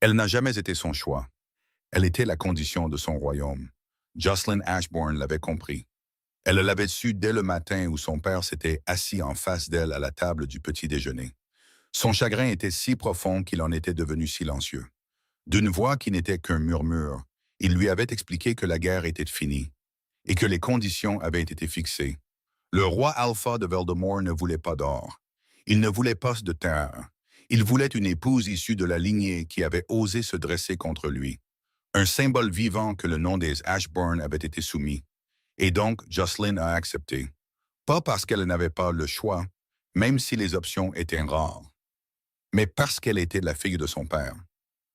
Elle n'a jamais été son choix. Elle était la condition de son royaume. Jocelyn Ashbourne l'avait compris. Elle l'avait su dès le matin où son père s'était assis en face d'elle à la table du petit déjeuner. Son chagrin était si profond qu'il en était devenu silencieux. D'une voix qui n'était qu'un murmure, il lui avait expliqué que la guerre était finie et que les conditions avaient été fixées. Le roi Alpha de Valdemort ne voulait pas d'or. Il ne voulait pas de terre. Il voulait une épouse issue de la lignée qui avait osé se dresser contre lui. Un symbole vivant que le nom des Ashbourne avait été soumis. Et donc, Jocelyn a accepté. Pas parce qu'elle n'avait pas le choix, même si les options étaient rares, mais parce qu'elle était la fille de son père,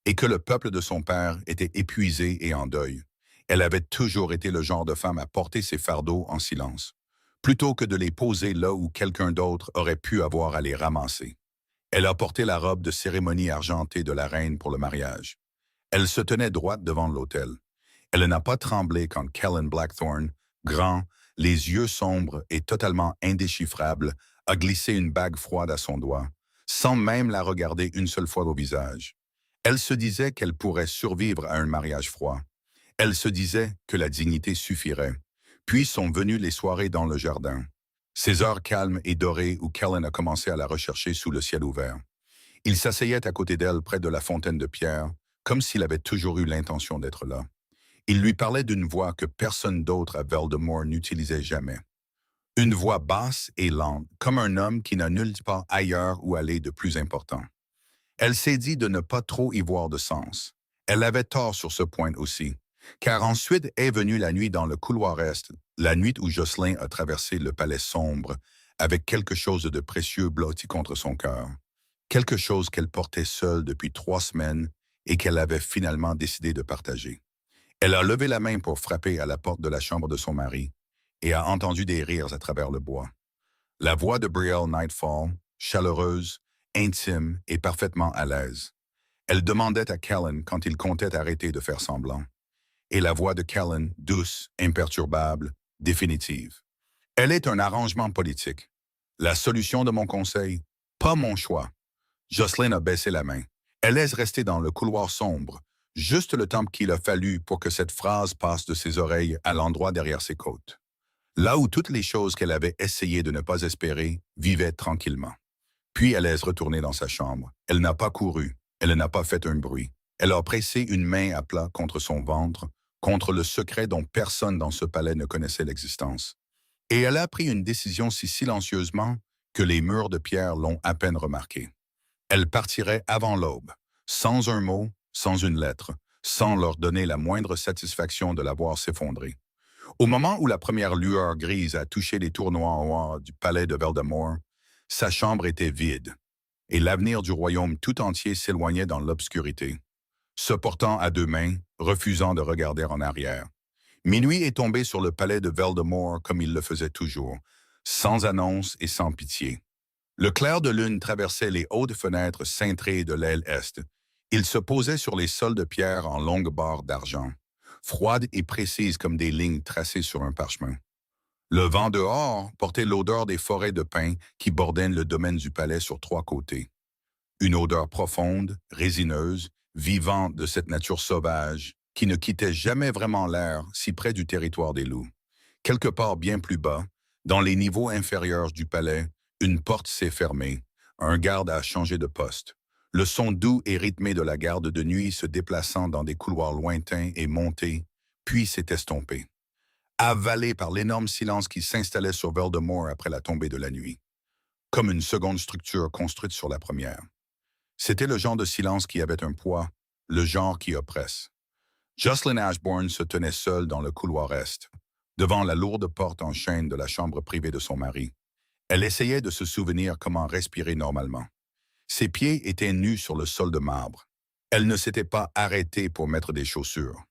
et que le peuple de son père était épuisé et en deuil. Elle avait toujours été le genre de femme à porter ses fardeaux en silence, plutôt que de les poser là où quelqu'un d'autre aurait pu avoir à les ramasser. Elle a porté la robe de cérémonie argentée de la reine pour le mariage. Elle se tenait droite devant l'autel. Elle n'a pas tremblé quand Kellen Blackthorne, grand, les yeux sombres et totalement indéchiffrables, a glissé une bague froide à son doigt, sans même la regarder une seule fois au visage. Elle se disait qu'elle pourrait survivre à un mariage froid. Elle se disait que la dignité suffirait. Puis sont venues les soirées dans le jardin. Ces heures calmes et dorées où Kellen a commencé à la rechercher sous le ciel ouvert. Il s'asseyait à côté d'elle près de la fontaine de pierre, comme s'il avait toujours eu l'intention d'être là. Il lui parlait d'une voix que personne d'autre à Valdemort n'utilisait jamais. Une voix basse et lente, comme un homme qui n'a nulle part ailleurs où aller de plus important. Elle s'est dit de ne pas trop y voir de sens. Elle avait tort sur ce point aussi, car ensuite est venue la nuit dans le couloir est, la nuit où Jocelyn a traversé le palais sombre, avec quelque chose de précieux blotti contre son cœur. Quelque chose qu'elle portait seule depuis 3 semaines et qu'elle avait finalement décidé de partager. Elle a levé la main pour frapper à la porte de la chambre de son mari et a entendu des rires à travers le bois. La voix de Brielle Nightfall, chaleureuse, intime et parfaitement à l'aise. Elle demandait à Kellen quand il comptait arrêter de faire semblant. Et la voix de Kellen, douce, imperturbable, définitive. Elle est un arrangement politique. La solution de mon conseil, pas mon choix. Jocelyn a baissé la main. Elle laisse rester dans le couloir sombre, juste le temps qu'il a fallu pour que cette phrase passe de ses oreilles à l'endroit derrière ses côtes. Là où toutes les choses qu'elle avait essayé de ne pas espérer vivaient tranquillement. Puis elle est retournée dans sa chambre. Elle n'a pas couru. Elle n'a pas fait un bruit. Elle a pressé une main à plat contre son ventre, contre le secret dont personne dans ce palais ne connaissait l'existence. Et elle a pris une décision si silencieusement que les murs de pierre l'ont à peine remarqué. Elle partirait avant l'aube, sans un mot, sans une lettre, sans leur donner la moindre satisfaction de la voir s'effondrer. Au moment où la première lueur grise a touché les tours noirs du palais de Valdemort, sa chambre était vide, et l'avenir du royaume tout entier s'éloignait dans l'obscurité, se portant à 2 mains, refusant de regarder en arrière. Minuit est tombé sur le palais de Valdemort comme il le faisait toujours, sans annonce et sans pitié. Le clair de lune traversait les hautes fenêtres cintrées de l'aile est. Il se posait sur les sols de pierre en longues barres d'argent, froides et précises comme des lignes tracées sur un parchemin. Le vent dehors portait l'odeur des forêts de pins qui bordaient le domaine du palais sur 3 côtés. Une odeur profonde, résineuse, vivante de cette nature sauvage qui ne quittait jamais vraiment l'air si près du territoire des loups. Quelque part bien plus bas, dans les niveaux inférieurs du palais, une porte s'est fermée. Un garde a changé de poste. Le son doux et rythmé de la garde de nuit se déplaçant dans des couloirs lointains et monté, puis s'est estompé, avalé par l'énorme silence qui s'installait sur Valdemort après la tombée de la nuit, comme une seconde structure construite sur la première. C'était le genre de silence qui avait un poids, le genre qui oppresse. Jocelyn Ashbourne se tenait seule dans le couloir est, devant la lourde porte en chêne de la chambre privée de son mari. Elle essayait de se souvenir comment respirer normalement. Ses pieds étaient nus sur le sol de marbre. Elle ne s'était pas arrêtée pour mettre des chaussures.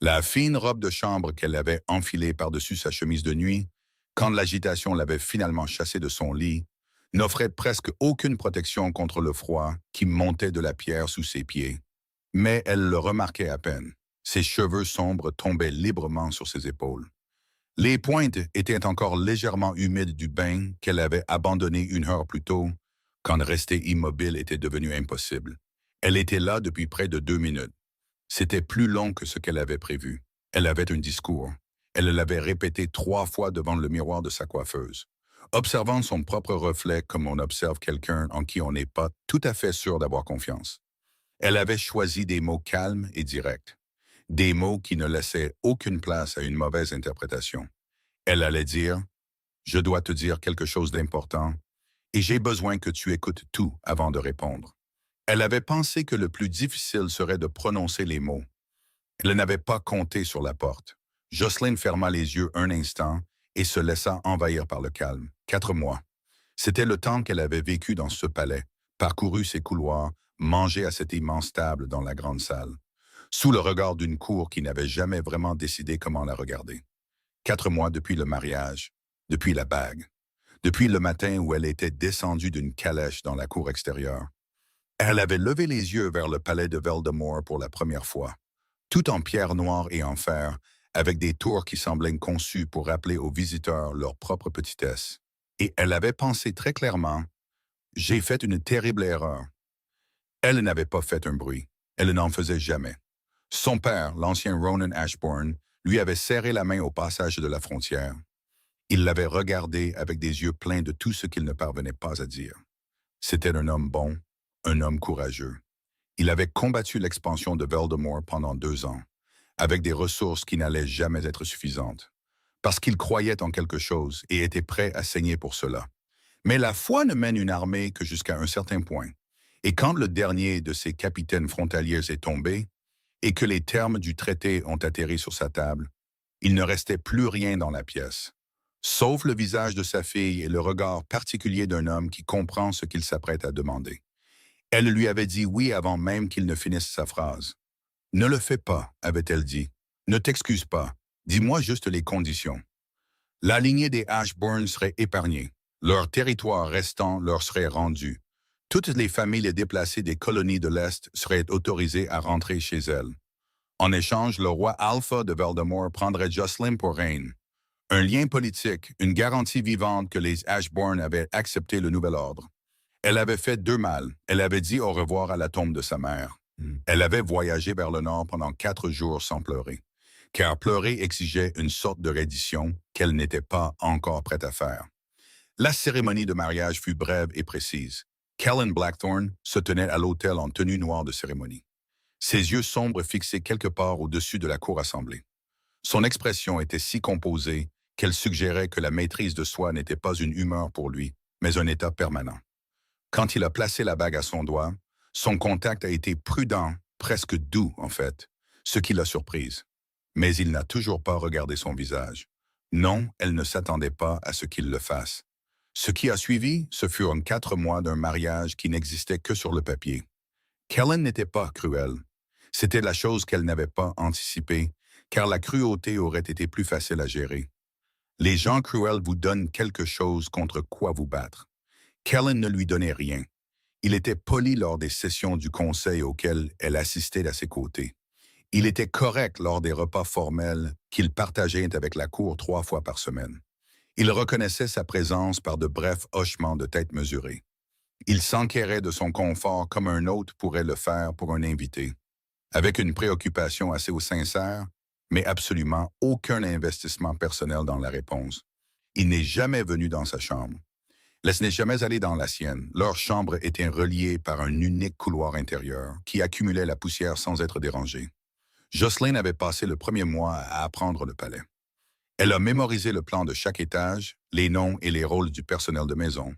La fine robe de chambre qu'elle avait enfilée par-dessus sa chemise de nuit, quand l'agitation l'avait finalement chassée de son lit, n'offrait presque aucune protection contre le froid qui montait de la pierre sous ses pieds. Mais elle le remarquait à peine. Ses cheveux sombres tombaient librement sur ses épaules. Les pointes étaient encore légèrement humides du bain qu'elle avait abandonné 1 heure plus tôt, quand rester immobile était devenu impossible. Elle était là depuis près de 2 minutes. C'était plus long que ce qu'elle avait prévu. Elle avait un discours. Elle l'avait répété 3 fois devant le miroir de sa coiffeuse, observant son propre reflet comme on observe quelqu'un en qui on n'est pas tout à fait sûr d'avoir confiance. Elle avait choisi des mots calmes et directs, des mots qui ne laissaient aucune place à une mauvaise interprétation. Elle allait dire « Je dois te dire quelque chose d'important et j'ai besoin que tu écoutes tout avant de répondre. » Elle avait pensé que le plus difficile serait de prononcer les mots. Elle n'avait pas compté sur la porte. Jocelyn ferma les yeux un instant et se laissa envahir par le calme. 4 mois. C'était le temps qu'elle avait vécu dans ce palais, parcouru ses couloirs, mangé à cette immense table dans la grande salle, sous le regard d'une cour qui n'avait jamais vraiment décidé comment la regarder. 4 mois depuis le mariage, depuis la bague, depuis le matin où elle était descendue d'une calèche dans la cour extérieure. Elle avait levé les yeux vers le palais de Voldemort pour la première fois, tout en pierre noire et en fer, avec des tours qui semblaient conçues pour rappeler aux visiteurs leur propre petitesse. Et elle avait pensé très clairement « J'ai fait une terrible erreur ». Elle n'avait pas fait un bruit. Elle n'en faisait jamais. Son père, l'ancien Ronan Ashbourne, lui avait serré la main au passage de la frontière. Il l'avait regardé avec des yeux pleins de tout ce qu'il ne parvenait pas à dire. C'était un homme bon, un homme courageux. Il avait combattu l'expansion de Voldemort pendant 2 ans, avec des ressources qui n'allaient jamais être suffisantes, parce qu'il croyait en quelque chose et était prêt à saigner pour cela. Mais la foi ne mène une armée que jusqu'à un certain point. Et quand le dernier de ses capitaines frontaliers est tombé, et que les termes du traité ont atterri sur sa table, il ne restait plus rien dans la pièce, sauf le visage de sa fille et le regard particulier d'un homme qui comprend ce qu'il s'apprête à demander. Elle lui avait dit oui avant même qu'il ne finisse sa phrase. « Ne le fais pas », avait-elle dit. « Ne t'excuse pas. Dis-moi juste les conditions. » La lignée des Ashbourne serait épargnée. Leur territoire restant leur serait rendu. Toutes les familles déplacées des colonies de l'Est seraient autorisées à rentrer chez elles. En échange, le roi Alpha de Voldemort prendrait Jocelyn pour reine. Un lien politique, une garantie vivante que les Ashbourne avaient accepté le nouvel ordre. Elle avait fait 2 mal. Elle avait dit au revoir à la tombe de sa mère. Elle avait voyagé vers le nord pendant 4 jours sans pleurer, car pleurer exigeait une sorte de reddition qu'elle n'était pas encore prête à faire. La cérémonie de mariage fut brève et précise. Kellen Blackthorne se tenait à l'autel en tenue noire de cérémonie, ses yeux sombres fixés quelque part au-dessus de la cour assemblée. Son expression était si composée qu'elle suggérait que la maîtrise de soi n'était pas une humeur pour lui, mais un état permanent. Quand il a placé la bague à son doigt, son contact a été prudent, presque doux en fait, ce qui l'a surprise. Mais il n'a toujours pas regardé son visage. Non, elle ne s'attendait pas à ce qu'il le fasse. Ce qui a suivi, ce furent 4 mois d'un mariage qui n'existait que sur le papier. Kellen n'était pas cruelle. C'était la chose qu'elle n'avait pas anticipée, car la cruauté aurait été plus facile à gérer. Les gens cruels vous donnent quelque chose contre quoi vous battre. Kellen ne lui donnait rien. Il était poli lors des sessions du conseil auxquelles elle assistait à ses côtés. Il était correct lors des repas formels qu'il partageait avec la cour 3 fois par semaine. Il reconnaissait sa présence par de brefs hochements de tête mesurés. Il s'enquérait de son confort comme un hôte pourrait le faire pour un invité, avec une préoccupation assez sincère, mais absolument aucun investissement personnel dans la réponse. Il n'est jamais venu dans sa chambre. Elle n'est jamais allée dans la sienne. Leur chambre était reliée par un unique couloir intérieur qui accumulait la poussière sans être dérangée. Jocelyn avait passé le premier mois à apprendre le palais. Elle a mémorisé le plan de chaque étage, les noms et les rôles du personnel de maison,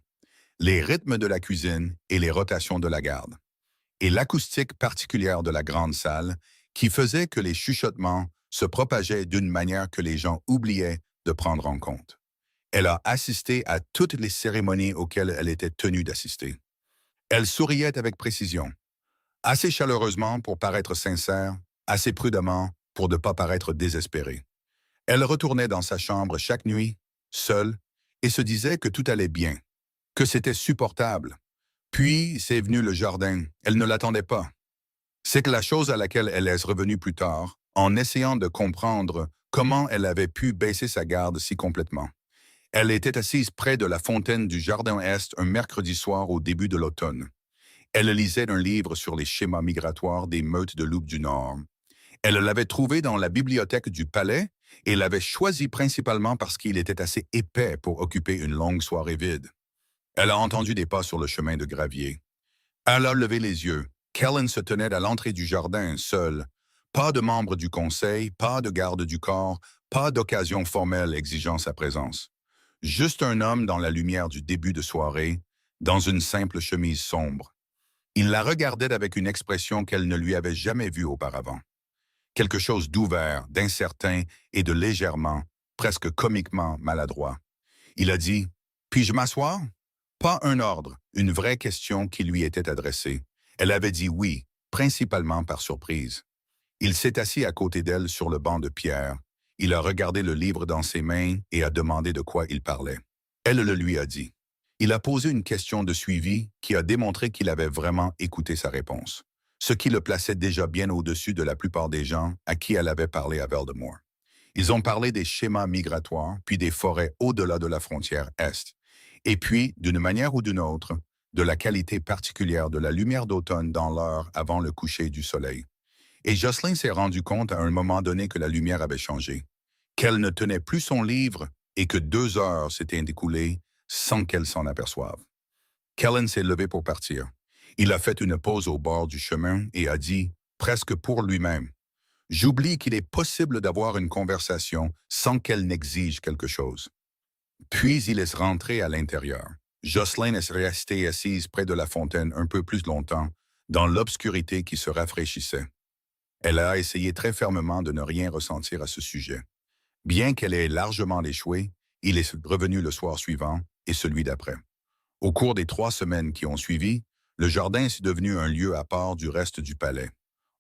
les rythmes de la cuisine et les rotations de la garde, et l'acoustique particulière de la grande salle qui faisait que les chuchotements se propageaient d'une manière que les gens oubliaient de prendre en compte. Elle a assisté à toutes les cérémonies auxquelles elle était tenue d'assister. Elle souriait avec précision, assez chaleureusement pour paraître sincère, assez prudemment pour ne pas paraître désespérée. Elle retournait dans sa chambre chaque nuit, seule, et se disait que tout allait bien, que c'était supportable. Puis, c'est venu le jardin. Elle ne l'attendait pas. C'est que la chose à laquelle elle est revenue plus tard, en essayant de comprendre comment elle avait pu baisser sa garde si complètement. Elle était assise près de la fontaine du jardin Est un mercredi soir au début de l'automne. Elle lisait un livre sur les schémas migratoires des meutes de loups du Nord. Elle l'avait trouvé dans la bibliothèque du palais et l'avait choisi principalement parce qu'il était assez épais pour occuper une longue soirée vide. Elle a entendu des pas sur le chemin de gravier. Elle a levé les yeux. Kellen se tenait à l'entrée du jardin, seul. Pas de membre du conseil, pas de garde du corps, pas d'occasion formelle exigeant sa présence. Juste un homme dans la lumière du début de soirée, dans une simple chemise sombre. Il la regardait avec une expression qu'elle ne lui avait jamais vue auparavant. Quelque chose d'ouvert, d'incertain et de légèrement, presque comiquement maladroit. Il a dit « Puis-je m'asseoir ?» Pas un ordre, une vraie question qui lui était adressée. Elle avait dit oui, principalement par surprise. Il s'est assis à côté d'elle sur le banc de pierre. Il a regardé le livre dans ses mains et a demandé de quoi il parlait. Elle le lui a dit. Il a posé une question de suivi qui a démontré qu'il avait vraiment écouté sa réponse, ce qui le plaçait déjà bien au-dessus de la plupart des gens à qui elle avait parlé à Voldemort. Ils ont parlé des schémas migratoires, puis des forêts au-delà de la frontière Est, et puis, d'une manière ou d'une autre, de la qualité particulière de la lumière d'automne dans l'heure avant le coucher du soleil. Et Jocelyn s'est rendu compte à un moment donné que la lumière avait changé, qu'elle ne tenait plus son livre et que 2 heures s'étaient écoulées sans qu'elle s'en aperçoive. Kellen s'est levé pour partir. Il a fait une pause au bord du chemin et a dit, presque pour lui-même, « J'oublie qu'il est possible d'avoir une conversation sans qu'elle n'exige quelque chose. » Puis il est rentré à l'intérieur. Jocelyn est restée assise près de la fontaine un peu plus longtemps, dans l'obscurité qui se rafraîchissait. Elle a essayé très fermement de ne rien ressentir à ce sujet. Bien qu'elle ait largement échoué, il est revenu le soir suivant et celui d'après. Au cours des 3 semaines qui ont suivi, le jardin est devenu un lieu à part du reste du palais,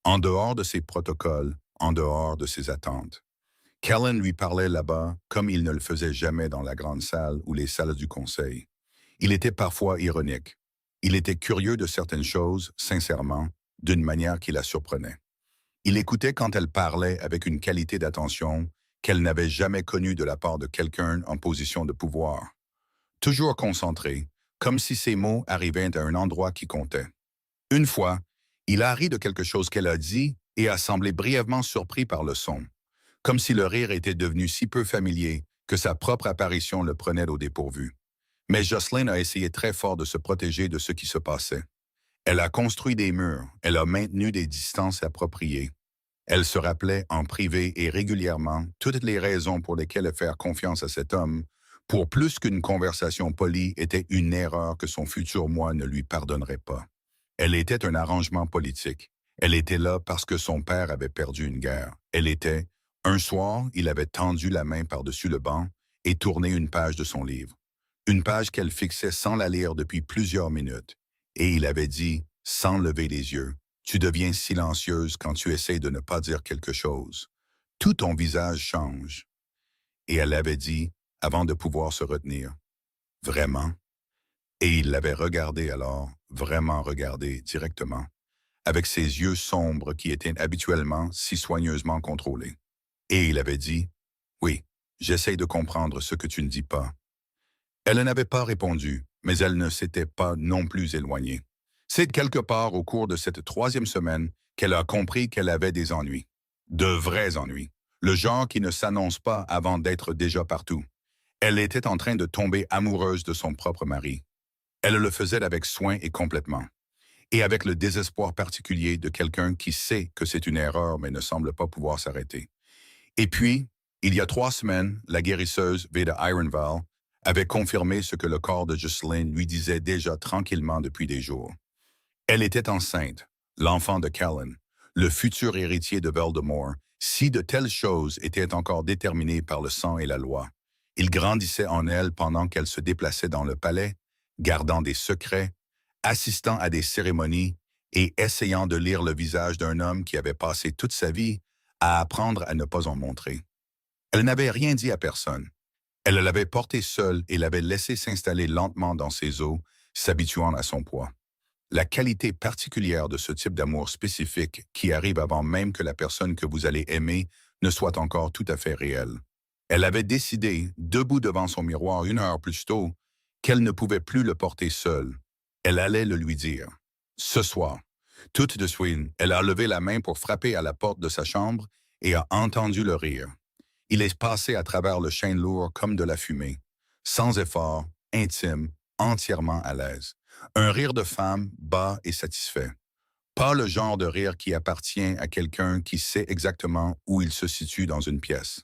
en dehors de ses protocoles, en dehors de ses attentes. Kellen lui parlait là-bas comme il ne le faisait jamais dans la grande salle ou les salles du conseil. Il était parfois ironique. Il était curieux de certaines choses, sincèrement, d'une manière qui la surprenait. Il écoutait quand elle parlait avec une qualité d'attention qu'elle n'avait jamais connue de la part de quelqu'un en position de pouvoir. Toujours concentré, comme si ses mots arrivaient à un endroit qui comptait. Une fois, il a ri de quelque chose qu'elle a dit et a semblé brièvement surpris par le son, comme si le rire était devenu si peu familier que sa propre apparition le prenait au dépourvu. Mais Jocelyn a essayé très fort de se protéger de ce qui se passait. Elle a construit des murs, elle a maintenu des distances appropriées. Elle se rappelait en privé et régulièrement toutes les raisons pour lesquelles faire confiance à cet homme, pour plus qu'une conversation polie, était une erreur que son futur moi ne lui pardonnerait pas. Elle était un arrangement politique. Elle était là parce que son père avait perdu une guerre. Elle était, un soir, il avait tendu la main par-dessus le banc et tourné une page de son livre. Une page qu'elle fixait sans la lire depuis plusieurs minutes. Et il avait dit, sans lever les yeux, « Tu deviens silencieuse quand tu essaies de ne pas dire quelque chose. Tout ton visage change. » Et elle avait dit, avant de pouvoir se retenir, « Vraiment? » Et il l'avait regardé alors, vraiment regardé directement, avec ses yeux sombres qui étaient habituellement si soigneusement contrôlés. Et il avait dit, « Oui, j'essaie de comprendre ce que tu ne dis pas. » Elle n'avait pas répondu, mais elle ne s'était pas non plus éloignée. C'est quelque part au cours de cette 3e semaine qu'elle a compris qu'elle avait des ennuis. De vrais ennuis. Le genre qui ne s'annonce pas avant d'être déjà partout. Elle était en train de tomber amoureuse de son propre mari. Elle le faisait avec soin et complètement. Et avec le désespoir particulier de quelqu'un qui sait que c'est une erreur mais ne semble pas pouvoir s'arrêter. Et puis, il y a 3 semaines, la guérisseuse Veda Ironval avait confirmé ce que le corps de Jocelyn lui disait déjà tranquillement depuis des jours. Elle était enceinte, l'enfant de Kellen, le futur héritier de Voldemort, si de telles choses étaient encore déterminées par le sang et la loi. Il grandissait en elle pendant qu'elle se déplaçait dans le palais, gardant des secrets, assistant à des cérémonies et essayant de lire le visage d'un homme qui avait passé toute sa vie à apprendre à ne pas en montrer. Elle n'avait rien dit à personne. Elle l'avait porté seule et l'avait laissé s'installer lentement dans ses os, s'habituant à son poids. La qualité particulière de ce type d'amour spécifique qui arrive avant même que la personne que vous allez aimer ne soit encore tout à fait réelle. Elle avait décidé, debout devant son miroir 1 heure plus tôt, qu'elle ne pouvait plus le porter seule. Elle allait le lui dire. Ce soir, tout de suite, elle a levé la main pour frapper à la porte de sa chambre et a entendu le rire. Il est passé à travers le chêne lourd comme de la fumée, sans effort, intime, entièrement à l'aise. Un rire de femme bas et satisfait. Pas le genre de rire qui appartient à quelqu'un qui sait exactement où il se situe dans une pièce.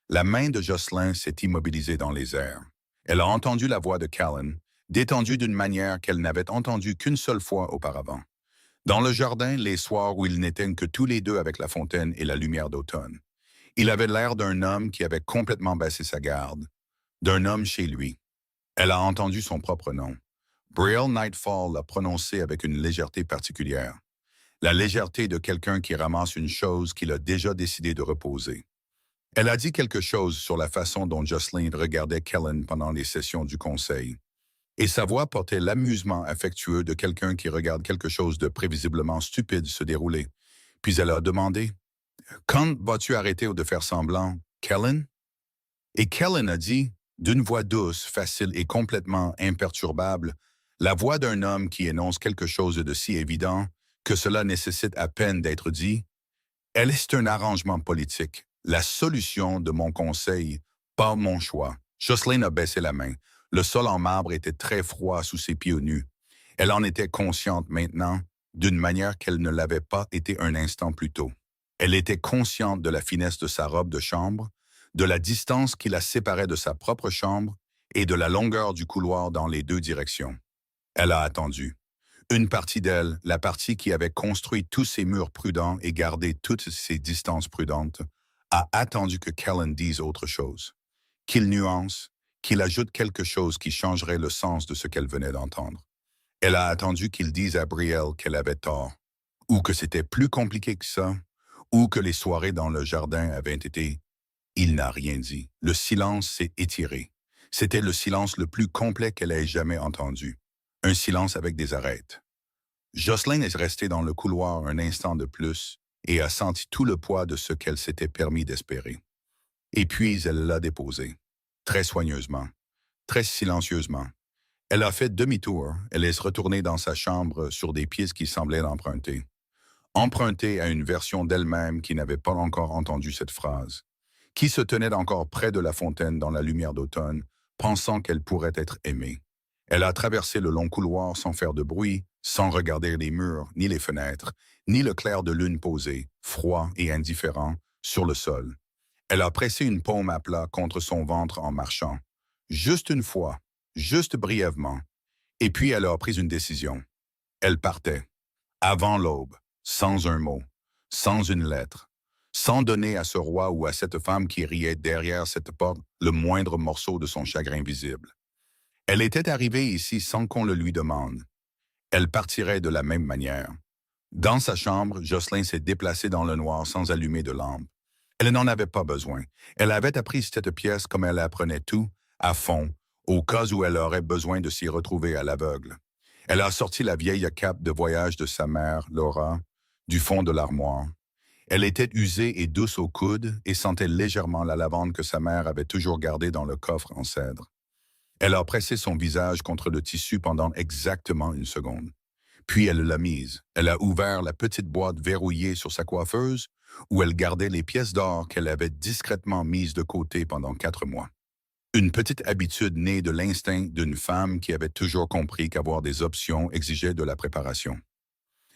La main de Jocelyn s'est immobilisée dans les airs. Elle a entendu la voix de Callan, détendue d'une manière qu'elle n'avait entendue qu'une seule fois auparavant. Dans le jardin, les soirs où ils n'étaient que tous les deux avec la fontaine et la lumière d'automne. Il avait l'air d'un homme qui avait complètement baissé sa garde, d'un homme chez lui. Elle a entendu son propre nom. Brielle Nightfall l'a prononcé avec une légèreté particulière. La légèreté de quelqu'un qui ramasse une chose qu'il a déjà décidé de reposer. Elle a dit quelque chose sur la façon dont Jocelyn regardait Kellen pendant les sessions du conseil. Et sa voix portait l'amusement affectueux de quelqu'un qui regarde quelque chose de prévisiblement stupide se dérouler. Puis elle a demandé « Quand vas-tu arrêter de faire semblant, Kellen ?» Et Kellen a dit, d'une voix douce, facile et complètement imperturbable, la voix d'un homme qui énonce quelque chose de si évident que cela nécessite à peine d'être dit, « Elle est un arrangement politique, la solution de mon conseil, pas mon choix. » Jocelyn a baissé la main. Le sol en marbre était très froid sous ses pieds nus. Elle en était consciente maintenant, d'une manière qu'elle ne l'avait pas été un instant plus tôt. Elle était consciente de la finesse de sa robe de chambre, de la distance qui la séparait de sa propre chambre et de la longueur du couloir dans les deux directions. Elle a attendu. Une partie d'elle, la partie qui avait construit tous ces murs prudents et gardé toutes ces distances prudentes, a attendu que Kellen dise autre chose, qu'il nuance, qu'il ajoute quelque chose qui changerait le sens de ce qu'elle venait d'entendre. Elle a attendu qu'il dise à Brielle qu'elle avait tort, ou que c'était plus compliqué que ça, ou que les soirées dans le jardin avaient été... Il n'a rien dit. Le silence s'est étiré. C'était le silence le plus complet qu'elle ait jamais entendu. Un silence avec des arêtes. Jocelyn est restée dans le couloir un instant de plus et a senti tout le poids de ce qu'elle s'était permis d'espérer. Et puis elle l'a déposé, très soigneusement, très silencieusement. Elle a fait demi-tour, elle est retournée dans sa chambre sur des pieds qui semblaient l'emprunter. Empruntée à une version d'elle-même qui n'avait pas encore entendu cette phrase, qui se tenait encore près de la fontaine dans la lumière d'automne, pensant qu'elle pourrait être aimée. Elle a traversé le long couloir sans faire de bruit, sans regarder les murs, ni les fenêtres, ni le clair de lune posé, froid et indifférent, sur le sol. Elle a pressé une paume à plat contre son ventre en marchant. Juste une fois, juste brièvement. Et puis elle a pris une décision. Elle partait, avant l'aube, sans un mot, sans une lettre, sans donner à ce roi ou à cette femme qui riait derrière cette porte le moindre morceau de son chagrin visible. Elle était arrivée ici sans qu'on le lui demande. Elle partirait de la même manière. Dans sa chambre, Jocelyn s'est déplacé dans le noir sans allumer de lampe. Elle n'en avait pas besoin. Elle avait appris cette pièce comme elle apprenait tout, à fond, au cas où elle aurait besoin de s'y retrouver à l'aveugle. Elle a sorti la vieille cape de voyage de sa mère, Laura, du fond de l'armoire. Elle était usée et douce au coude et sentait légèrement la lavande que sa mère avait toujours gardée dans le coffre en cèdre. Elle a pressé son visage contre le tissu pendant exactement une seconde. Puis elle l'a mise. Elle a ouvert la petite boîte verrouillée sur sa coiffeuse où elle gardait les pièces d'or qu'elle avait discrètement mises de côté pendant 4 mois. Une petite habitude née de l'instinct d'une femme qui avait toujours compris qu'avoir des options exigeait de la préparation.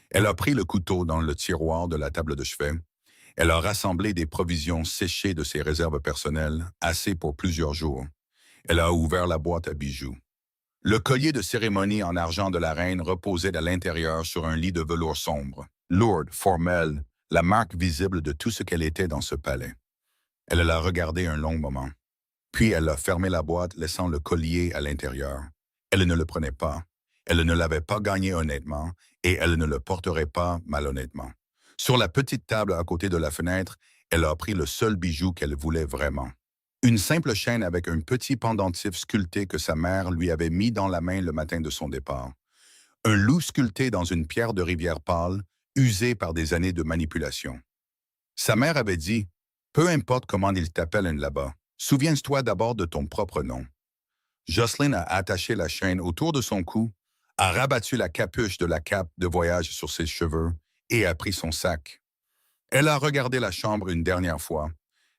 Elle a pris le couteau dans le tiroir de la table de chevet. Elle a rassemblé des provisions séchées de ses réserves personnelles, assez pour plusieurs jours. Elle a ouvert la boîte à bijoux. Le collier de cérémonie en argent de la reine reposait à l'intérieur sur un lit de velours sombre, lourde, formelle, la marque visible de tout ce qu'elle était dans ce palais. Elle l'a regardé un long moment. Puis elle a fermé la boîte, laissant le collier à l'intérieur. Elle ne le prenait pas. Elle ne l'avait pas gagné honnêtement et elle ne le porterait pas malhonnêtement. Sur la petite table à côté de la fenêtre, elle a pris le seul bijou qu'elle voulait vraiment. Une simple chaîne avec un petit pendentif sculpté que sa mère lui avait mis dans la main le matin de son départ. Un loup sculpté dans une pierre de rivière pâle, usé par des années de manipulation. Sa mère avait dit « Peu importe comment ils t'appellent là-bas, souviens-toi d'abord de ton propre nom. » Jocelyn a attaché la chaîne autour de son cou, a rabattu la capuche de la cape de voyage sur ses cheveux et a pris son sac. Elle a regardé la chambre une dernière fois.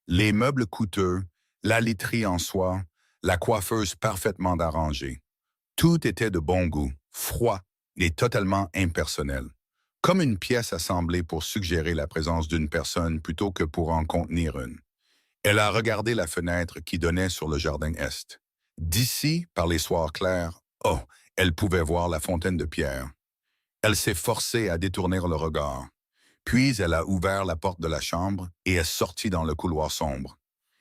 Les meubles coûteux, la literie en soie, la coiffeuse parfaitement arrangée. Tout était de bon goût, froid et totalement impersonnel. Comme une pièce assemblée pour suggérer la présence d'une personne plutôt que pour en contenir une. Elle a regardé la fenêtre qui donnait sur le jardin est. D'ici, par les soirs clairs, oh, elle pouvait voir la fontaine de pierre. Elle s'est forcée à détourner le regard. Puis elle a ouvert la porte de la chambre et est sortie dans le couloir sombre.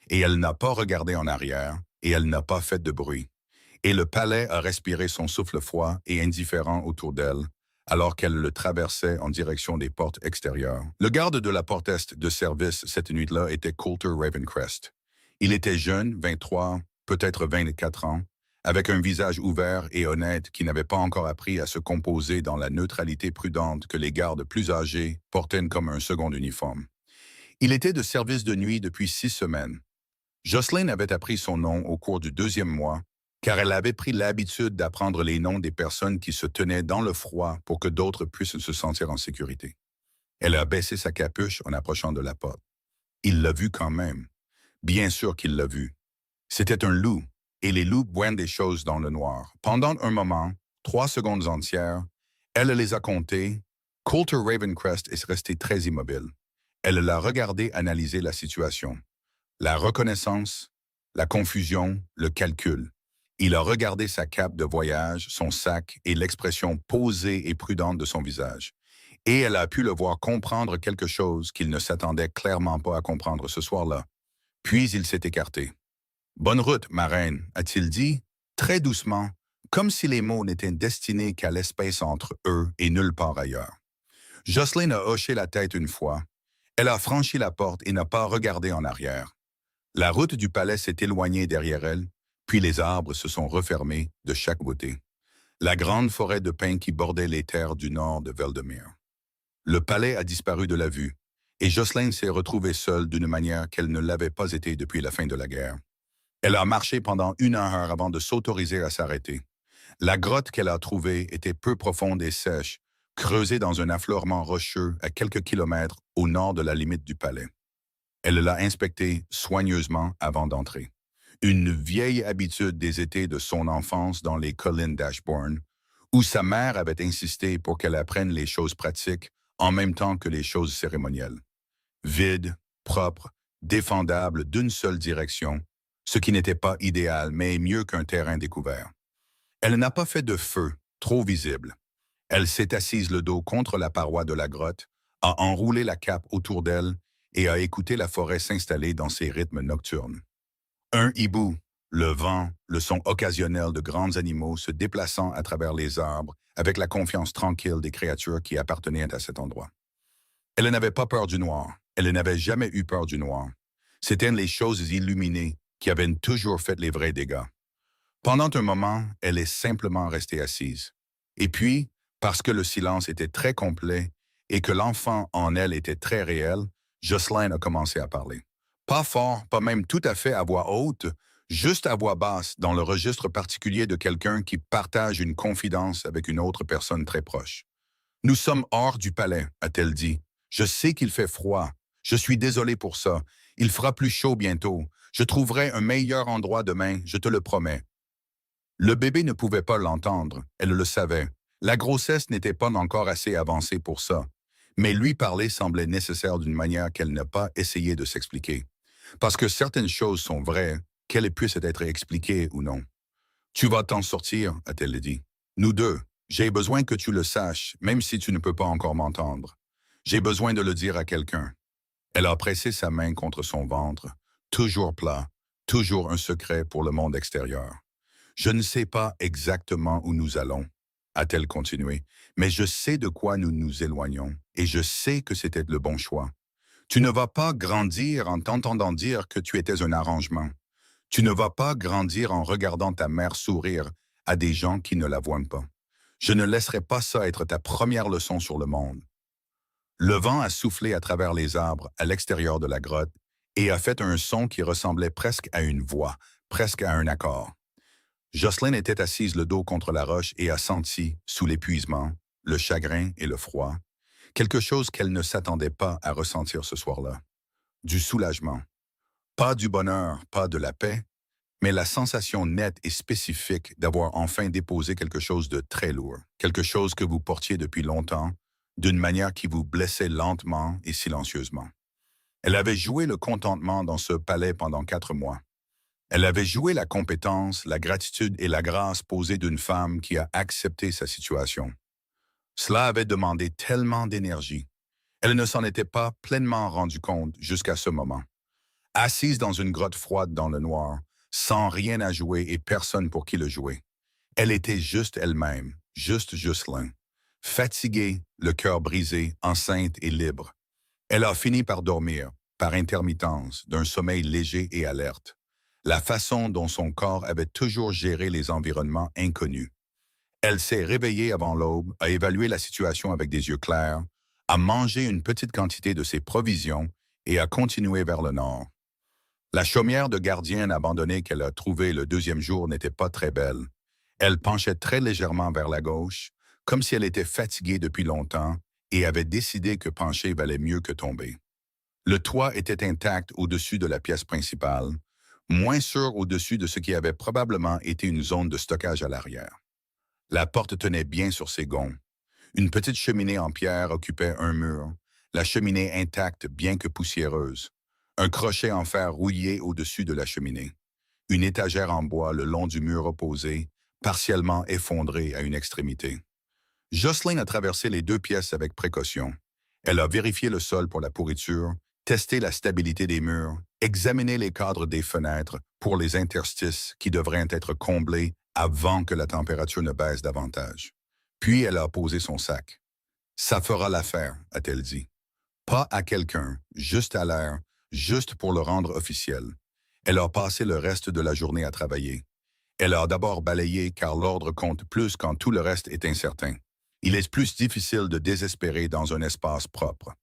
Et elle n'a pas regardé en arrière et elle n'a pas fait de bruit. Et le palais a respiré son souffle froid et indifférent autour d'elle, alors qu'elle le traversait en direction des portes extérieures. Le garde de la porte est de service cette nuit-là était Coulter Ravencrest. Il était jeune, 23, peut-être 24 ans, avec un visage ouvert et honnête qui n'avait pas encore appris à se composer dans la neutralité prudente que les gardes plus âgés portaient comme un second uniforme. Il était de service de nuit depuis 6 semaines. Jocelyn avait appris son nom au cours du 2e mois, car elle avait pris l'habitude d'apprendre les noms des personnes qui se tenaient dans le froid pour que d'autres puissent se sentir en sécurité. Elle a baissé sa capuche en approchant de la porte. Il l'a vu quand même. Bien sûr qu'il l'a vu. C'était un loup, et les loups voient des choses dans le noir. Pendant un moment, 3 secondes entières, elle les a comptées. Coulter Ravencrest est resté très immobile. Elle l'a regardé analyser la situation. La reconnaissance, la confusion, le calcul. Il a regardé sa cape de voyage, son sac et l'expression posée et prudente de son visage. Et elle a pu le voir comprendre quelque chose qu'il ne s'attendait clairement pas à comprendre ce soir-là. Puis il s'est écarté. « Bonne route, ma reine », a-t-il dit, très doucement, comme si les mots n'étaient destinés qu'à l'espace entre eux et nulle part ailleurs. Jocelyn a hoché la tête une fois. Elle a franchi la porte et n'a pas regardé en arrière. La route du palais s'est éloignée derrière elle, puis les arbres se sont refermés de chaque côté. La grande forêt de pins qui bordait les terres du nord de Veldemere. Le palais a disparu de la vue, et Jocelyn s'est retrouvée seule d'une manière qu'elle ne l'avait pas été depuis la fin de la guerre. Elle a marché pendant 1 heure avant de s'autoriser à s'arrêter. La grotte qu'elle a trouvée était peu profonde et sèche, creusée dans un affleurement rocheux à quelques kilomètres au nord de la limite du palais. Elle l'a inspectée soigneusement avant d'entrer. Une vieille habitude des étés de son enfance dans les collines d'Ashbourne, où sa mère avait insisté pour qu'elle apprenne les choses pratiques en même temps que les choses cérémonielles. Vide, propre, défendable d'une seule direction, ce qui n'était pas idéal, mais mieux qu'un terrain découvert. Elle n'a pas fait de feu, trop visible. Elle s'est assise le dos contre la paroi de la grotte, a enroulé la cape autour d'elle et a écouté la forêt s'installer dans ses rythmes nocturnes. Un hibou, le vent, le son occasionnel de grands animaux se déplaçant à travers les arbres avec la confiance tranquille des créatures qui appartenaient à cet endroit. Elle n'avait pas peur du noir. Elle n'avait jamais eu peur du noir. C'étaient les choses illuminées qui avaient toujours fait les vrais dégâts. Pendant un moment, elle est simplement restée assise. Et puis, parce que le silence était très complet et que l'enfant en elle était très réel, Jocelyn a commencé à parler. Pas fort, pas même tout à fait à voix haute, juste à voix basse, dans le registre particulier de quelqu'un qui partage une confidence avec une autre personne très proche. « Nous sommes hors du palais », a-t-elle dit. « Je sais qu'il fait froid. Je suis désolée pour ça. Il fera plus chaud bientôt. Je trouverai un meilleur endroit demain, je te le promets. » Le bébé ne pouvait pas l'entendre, elle le savait. La grossesse n'était pas encore assez avancée pour ça. Mais lui parler semblait nécessaire d'une manière qu'elle n'a pas essayé de s'expliquer. Parce que certaines choses sont vraies, qu'elles puissent être expliquées ou non. « Tu vas t'en sortir », a-t-elle dit. « Nous deux, j'ai besoin que tu le saches, même si tu ne peux pas encore m'entendre. J'ai besoin de le dire à quelqu'un. » Elle a pressé sa main contre son ventre, toujours plat, toujours un secret pour le monde extérieur. « Je ne sais pas exactement où nous allons, » a-t-elle continué, « mais je sais de quoi nous nous éloignons, et je sais que c'était le bon choix. Tu ne vas pas grandir en t'entendant dire que tu étais un arrangement. Tu ne vas pas grandir en regardant ta mère sourire à des gens qui ne la voient pas. Je ne laisserai pas ça être ta première leçon sur le monde. » Le vent a soufflé à travers les arbres à l'extérieur de la grotte et a fait un son qui ressemblait presque à une voix, presque à un accord. Jocelyn était assise le dos contre la roche et a senti, sous l'épuisement, le chagrin et le froid, quelque chose qu'elle ne s'attendait pas à ressentir ce soir-là. Du soulagement. Pas du bonheur, pas de la paix, mais la sensation nette et spécifique d'avoir enfin déposé quelque chose de très lourd, quelque chose que vous portiez depuis longtemps, d'une manière qui vous blessait lentement et silencieusement. Elle avait joué le contentement dans ce palais pendant 4 mois. Elle avait joué la compétence, la gratitude et la grâce posée d'une femme qui a accepté sa situation. Cela avait demandé tellement d'énergie. Elle ne s'en était pas pleinement rendue compte jusqu'à ce moment. Assise dans une grotte froide dans le noir, sans rien à jouer et personne pour qui le jouer. Elle était juste elle-même, juste Jocelyn. Fatiguée, le cœur brisé, enceinte et libre. Elle a fini par dormir, par intermittence, d'un sommeil léger et alerte. La façon dont son corps avait toujours géré les environnements inconnus. Elle s'est réveillée avant l'aube, a évalué la situation avec des yeux clairs, a mangé une petite quantité de ses provisions et a continué vers le nord. La chaumière de gardienne abandonnée qu'elle a trouvée le deuxième jour n'était pas très belle. Elle penchait très légèrement vers la gauche, comme si elle était fatiguée depuis longtemps et avait décidé que pencher valait mieux que tomber. Le toit était intact au-dessus de la pièce principale, moins sûr au-dessus de ce qui avait probablement été une zone de stockage à l'arrière. La porte tenait bien sur ses gonds. Une petite cheminée en pierre occupait un mur, la cheminée intacte bien que poussiéreuse. Un crochet en fer rouillé au-dessus de la cheminée. Une étagère en bois le long du mur opposé, partiellement effondrée à une extrémité. Jocelyn a traversé les 2 pièces avec précaution. Elle a vérifié le sol pour la pourriture, testé la stabilité des murs, examiné les cadres des fenêtres pour les interstices qui devraient être comblés avant que la température ne baisse davantage. Puis elle a posé son sac. Ça fera l'affaire, a-t-elle dit. Pas à quelqu'un, juste à l'air, juste pour le rendre officiel. Elle a passé le reste de la journée à travailler. Elle a d'abord balayé car l'ordre compte plus quand tout le reste est incertain. Il est plus difficile de désespérer dans un espace propre.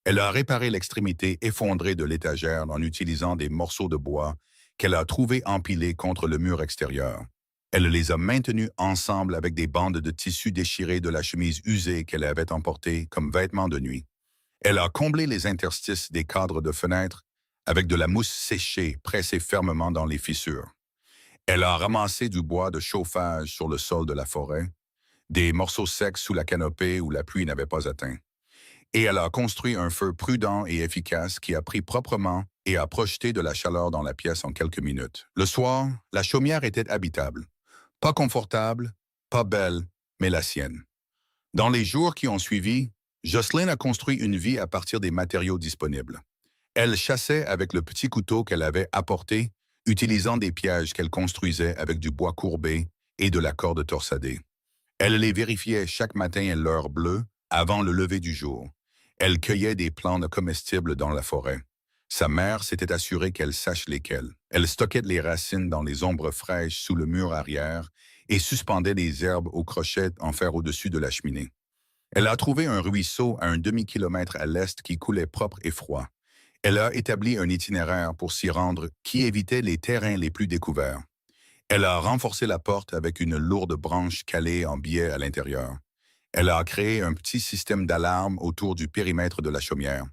Elle a réparé l'extrémité effondrée de l'étagère en utilisant des morceaux de bois qu'elle a trouvés empilés contre le mur extérieur. Elle les a maintenus ensemble avec des bandes de tissu déchirées de la chemise usée qu'elle avait emportée comme vêtement de nuit. Elle a comblé les interstices des cadres de fenêtres avec de la mousse séchée pressée fermement dans les fissures. Elle a ramassé du bois de chauffage sur le sol de la forêt, des morceaux secs sous la canopée où la pluie n'avait pas atteint. Et elle a construit un feu prudent et efficace qui a pris proprement et a projeté de la chaleur dans la pièce en quelques minutes. Le soir, la chaumière était habitable. Pas confortable, pas belle, mais la sienne. Dans les jours qui ont suivi, Jocelyn a construit une vie à partir des matériaux disponibles. Elle chassait avec le petit couteau qu'elle avait apporté, utilisant des pièges qu'elle construisait avec du bois courbé et de la corde torsadée. Elle les vérifiait chaque matin à l'heure bleue, avant le lever du jour. Elle cueillait des plantes comestibles dans la forêt. Sa mère s'était assurée qu'elle sache lesquelles. Elle stockait les racines dans les ombres fraîches sous le mur arrière et suspendait des herbes aux crochets en fer au-dessus de la cheminée. Elle a trouvé un ruisseau à un demi-kilomètre à l'est qui coulait propre et froid. Elle a établi un itinéraire pour s'y rendre qui évitait les terrains les plus découverts. Elle a renforcé la porte avec une lourde branche calée en biais à l'intérieur. Elle a créé un petit système d'alarme autour du périmètre de la chaumière.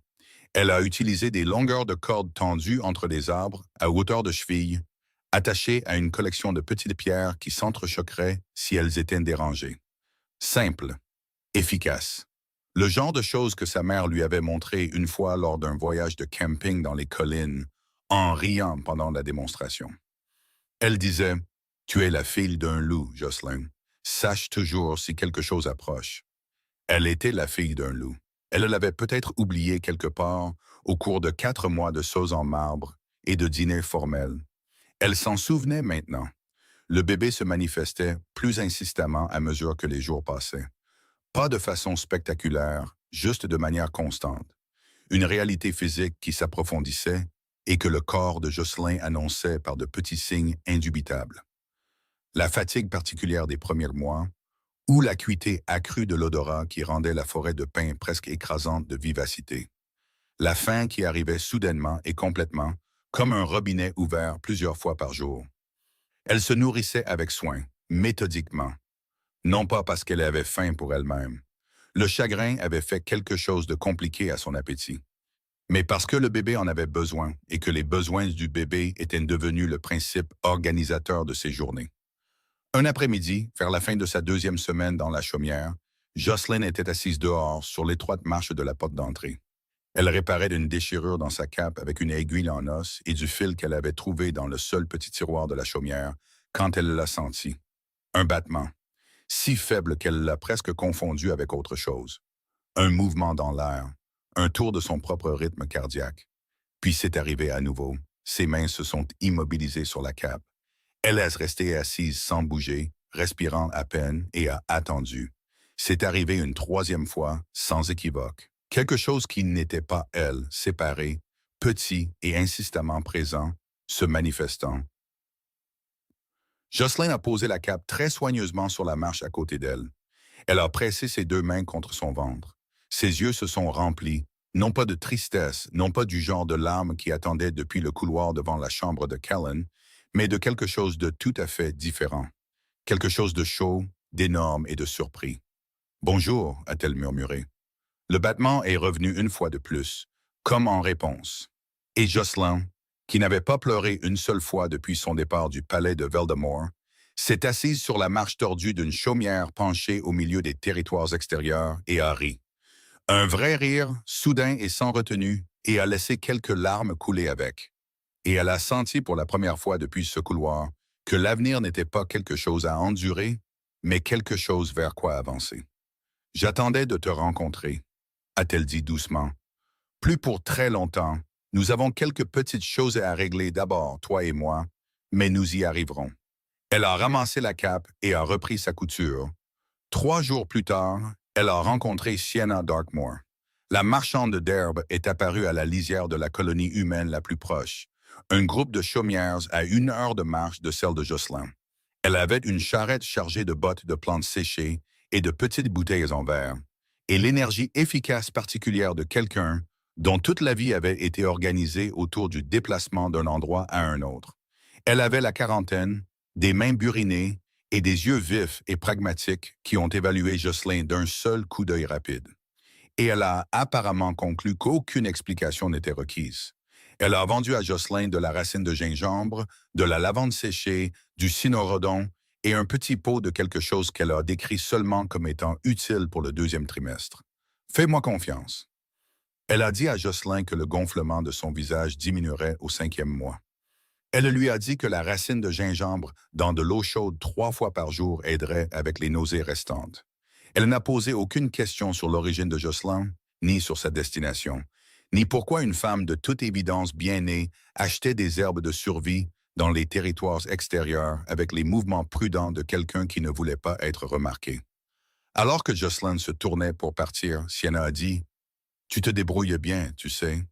Elle a utilisé des longueurs de cordes tendues entre les arbres, à hauteur de cheville, attachées à une collection de petites pierres qui s'entrechoqueraient si elles étaient dérangées. Simple, efficace. Le genre de choses que sa mère lui avait montré une fois lors d'un voyage de camping dans les collines, en riant pendant la démonstration. Elle disait « Tu es la fille d'un loup, Jocelyn. Sache toujours si quelque chose approche. » Elle était la fille d'un loup. Elle l'avait peut-être oublié quelque part au cours de 4 mois de sauts en marbre et de dîners formels. Elle s'en souvenait maintenant. Le bébé se manifestait plus insistamment à mesure que les jours passaient. Pas de façon spectaculaire, juste de manière constante. Une réalité physique qui s'approfondissait et que le corps de Jocelyn annonçait par de petits signes indubitables. La fatigue particulière des premiers mois, ou l'acuité accrue de l'odorat qui rendait la forêt de pins presque écrasante de vivacité. La faim qui arrivait soudainement et complètement, comme un robinet ouvert plusieurs fois par jour. Elle se nourrissait avec soin, méthodiquement, non pas parce qu'elle avait faim pour elle-même. Le chagrin avait fait quelque chose de compliqué à son appétit, mais parce que le bébé en avait besoin et que les besoins du bébé étaient devenus le principe organisateur de ses journées. Un après-midi, vers la fin de sa deuxième semaine dans la chaumière, Jocelyn était assise dehors sur l'étroite marche de la porte d'entrée. Elle réparait une déchirure dans sa cape avec une aiguille en os et du fil qu'elle avait trouvé dans le seul petit tiroir de la chaumière quand elle l'a senti. Un battement, si faible qu'elle l'a presque confondu avec autre chose. Un mouvement dans l'air, un tour de son propre rythme cardiaque. Puis c'est arrivé à nouveau. Ses mains se sont immobilisées sur la cape. Elle est restée assise sans bouger, respirant à peine et a attendu. C'est arrivé une troisième fois, sans équivoque. Quelque chose qui n'était pas elle, séparé, petit et insistamment présent, se manifestant. Jocelyn a posé la cape très soigneusement sur la marche à côté d'elle. Elle a pressé ses deux mains contre son ventre. Ses yeux se sont remplis, non pas de tristesse, non pas du genre de larmes qui attendaient depuis le couloir devant la chambre de Kellen, mais de quelque chose de tout à fait différent. Quelque chose de chaud, d'énorme et de surpris. « Bonjour », a-t-elle murmuré. Le battement est revenu une fois de plus, comme en réponse. Et Jocelyn, qui n'avait pas pleuré une seule fois depuis son départ du palais de Veldemort, s'est assise sur la marche tordue d'une chaumière penchée au milieu des territoires extérieurs et a ri. Un vrai rire, soudain et sans retenue, et a laissé quelques larmes couler avec. Et elle a senti pour la première fois depuis ce couloir que l'avenir n'était pas quelque chose à endurer, mais quelque chose vers quoi avancer. « J'attendais de te rencontrer », a-t-elle dit doucement. « Plus pour très longtemps. Nous avons quelques petites choses à régler d'abord, toi et moi, mais nous y arriverons. » Elle a ramassé la cape et a repris sa couture. 3 jours plus tard, elle a rencontré Sienna Darkmoor. La marchande d'herbe est apparue à la lisière de la colonie humaine la plus proche, un groupe de chaumières à 1 heure de marche de celle de Jocelyn. Elle avait une charrette chargée de bottes de plantes séchées et de petites bouteilles en verre, et l'énergie efficace particulière de quelqu'un dont toute la vie avait été organisée autour du déplacement d'un endroit à un autre. Elle avait la quarantaine, des mains burinées et des yeux vifs et pragmatiques qui ont évalué Jocelyn d'un seul coup d'œil rapide. Et elle a apparemment conclu qu'aucune explication n'était requise. Elle a vendu à Jocelyn de la racine de gingembre, de la lavande séchée, du cynorhodon et un petit pot de quelque chose qu'elle a décrit seulement comme étant utile pour le 2e trimestre. « Fais-moi confiance. » Elle a dit à Jocelyn que le gonflement de son visage diminuerait au 5e mois. Elle lui a dit que la racine de gingembre dans de l'eau chaude 3 fois par jour aiderait avec les nausées restantes. Elle n'a posé aucune question sur l'origine de Jocelyn, ni sur sa destination, ni pourquoi une femme de toute évidence bien née achetait des herbes de survie dans les territoires extérieurs avec les mouvements prudents de quelqu'un qui ne voulait pas être remarqué. Alors que Jocelyn se tournait pour partir, Sienna a dit « Tu te débrouilles bien, tu sais,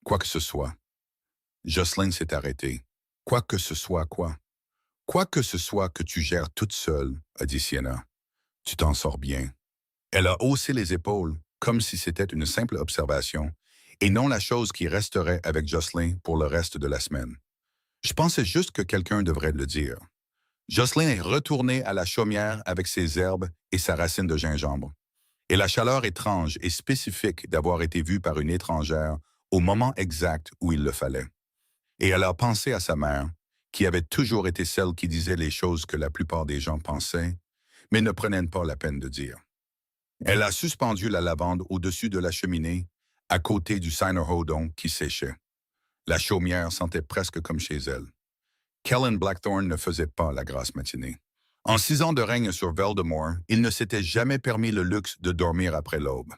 quoi que ce soit. » Jocelyn s'est arrêtée. « Quoi que ce soit quoi? »« Quoi que ce soit que tu gères toute seule, » a dit Sienna. « Tu t'en sors bien. » Elle a haussé les épaules, comme si c'était une simple observation, et non la chose qui resterait avec Jocelyn pour le reste de la semaine. Je pensais juste que quelqu'un devrait le dire. Jocelyn est retournée à la chaumière avec ses herbes et sa racine de gingembre. Et la chaleur étrange et spécifique d'avoir été vue par une étrangère au moment exact où il le fallait. Et elle a pensé à sa mère, qui avait toujours été celle qui disait les choses que la plupart des gens pensaient, mais ne prenaient pas la peine de dire. Elle a suspendu la lavande au-dessus de la cheminée, à côté du cynorhodon qui séchait. La chaumière sentait presque comme chez elle. Kellen Blackthorne ne faisait pas la grasse matinée. En 6 ans de règne sur Veldemort, il ne s'était jamais permis le luxe de dormir après l'aube.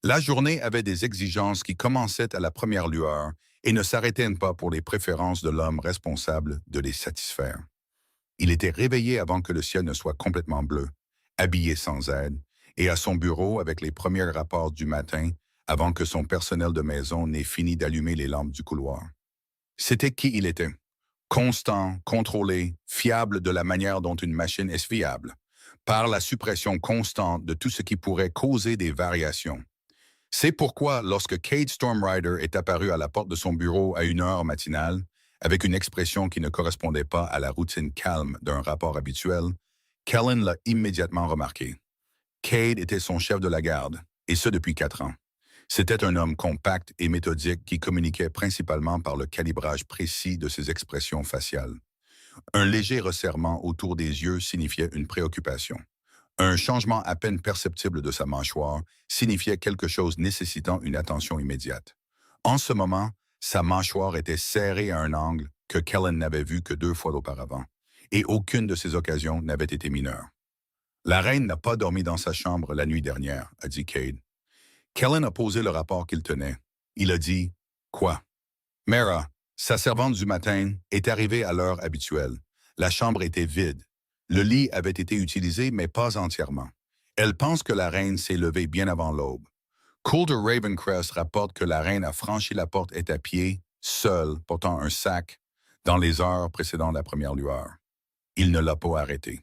La journée avait des exigences qui commençaient à la première lueur et ne s'arrêtaient pas pour les préférences de l'homme responsable de les satisfaire. Il était réveillé avant que le ciel ne soit complètement bleu, habillé sans aide, et à son bureau avec les premiers rapports du matin avant que son personnel de maison n'ait fini d'allumer les lampes du couloir. C'était qui il était. Constant, contrôlé, fiable de la manière dont une machine est fiable, par la suppression constante de tout ce qui pourrait causer des variations. C'est pourquoi, lorsque Kate Stormrider est apparue à la porte de son bureau à 1 heure matinale, avec une expression qui ne correspondait pas à la routine calme d'un rapport habituel, Kellen l'a immédiatement remarqué. Cade était son chef de la garde, et ce depuis 4 ans. C'était un homme compact et méthodique qui communiquait principalement par le calibrage précis de ses expressions faciales. Un léger resserrement autour des yeux signifiait une préoccupation. Un changement à peine perceptible de sa mâchoire signifiait quelque chose nécessitant une attention immédiate. En ce moment, sa mâchoire était serrée à un angle que Kellen n'avait vu que 2 fois auparavant, et aucune de ces occasions n'avait été mineure. La reine n'a pas dormi dans sa chambre la nuit dernière, a dit Cade. Kellen a posé le rapport qu'il tenait. Il a dit « Quoi? » Mara, sa servante du matin, est arrivée à l'heure habituelle. La chambre était vide. Le lit avait été utilisé, mais pas entièrement. Elle pense que la reine s'est levée bien avant l'aube. Coulter Ravencrest rapporte que la reine a franchi la porte et à pied, seule, portant un sac, dans les heures précédant la première lueur. Il ne l'a pas arrêtée.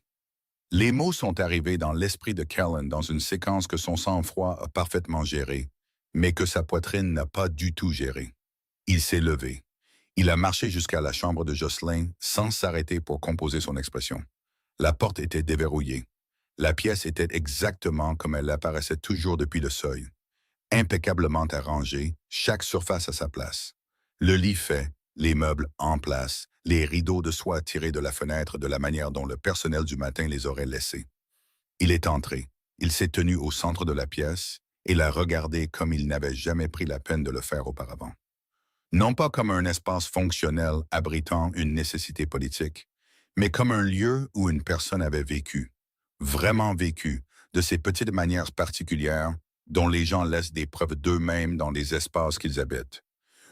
Les mots sont arrivés dans l'esprit de Kellen dans une séquence que son sang-froid a parfaitement gérée, mais que sa poitrine n'a pas du tout gérée. Il s'est levé. Il a marché jusqu'à la chambre de Jocelyn sans s'arrêter pour composer son expression. La porte était déverrouillée. La pièce était exactement comme elle apparaissait toujours depuis le seuil. Impeccablement arrangée, chaque surface à sa place. Le lit fait, les meubles en place, les rideaux de soie tirés de la fenêtre de la manière dont le personnel du matin les aurait laissés. Il est entré. Il s'est tenu au centre de la pièce et l'a regardé comme il n'avait jamais pris la peine de le faire auparavant. Non pas comme un espace fonctionnel abritant une nécessité politique, mais comme un lieu où une personne avait vécu, vraiment vécu, de ces petites manières particulières dont les gens laissent des preuves d'eux-mêmes dans les espaces qu'ils habitent.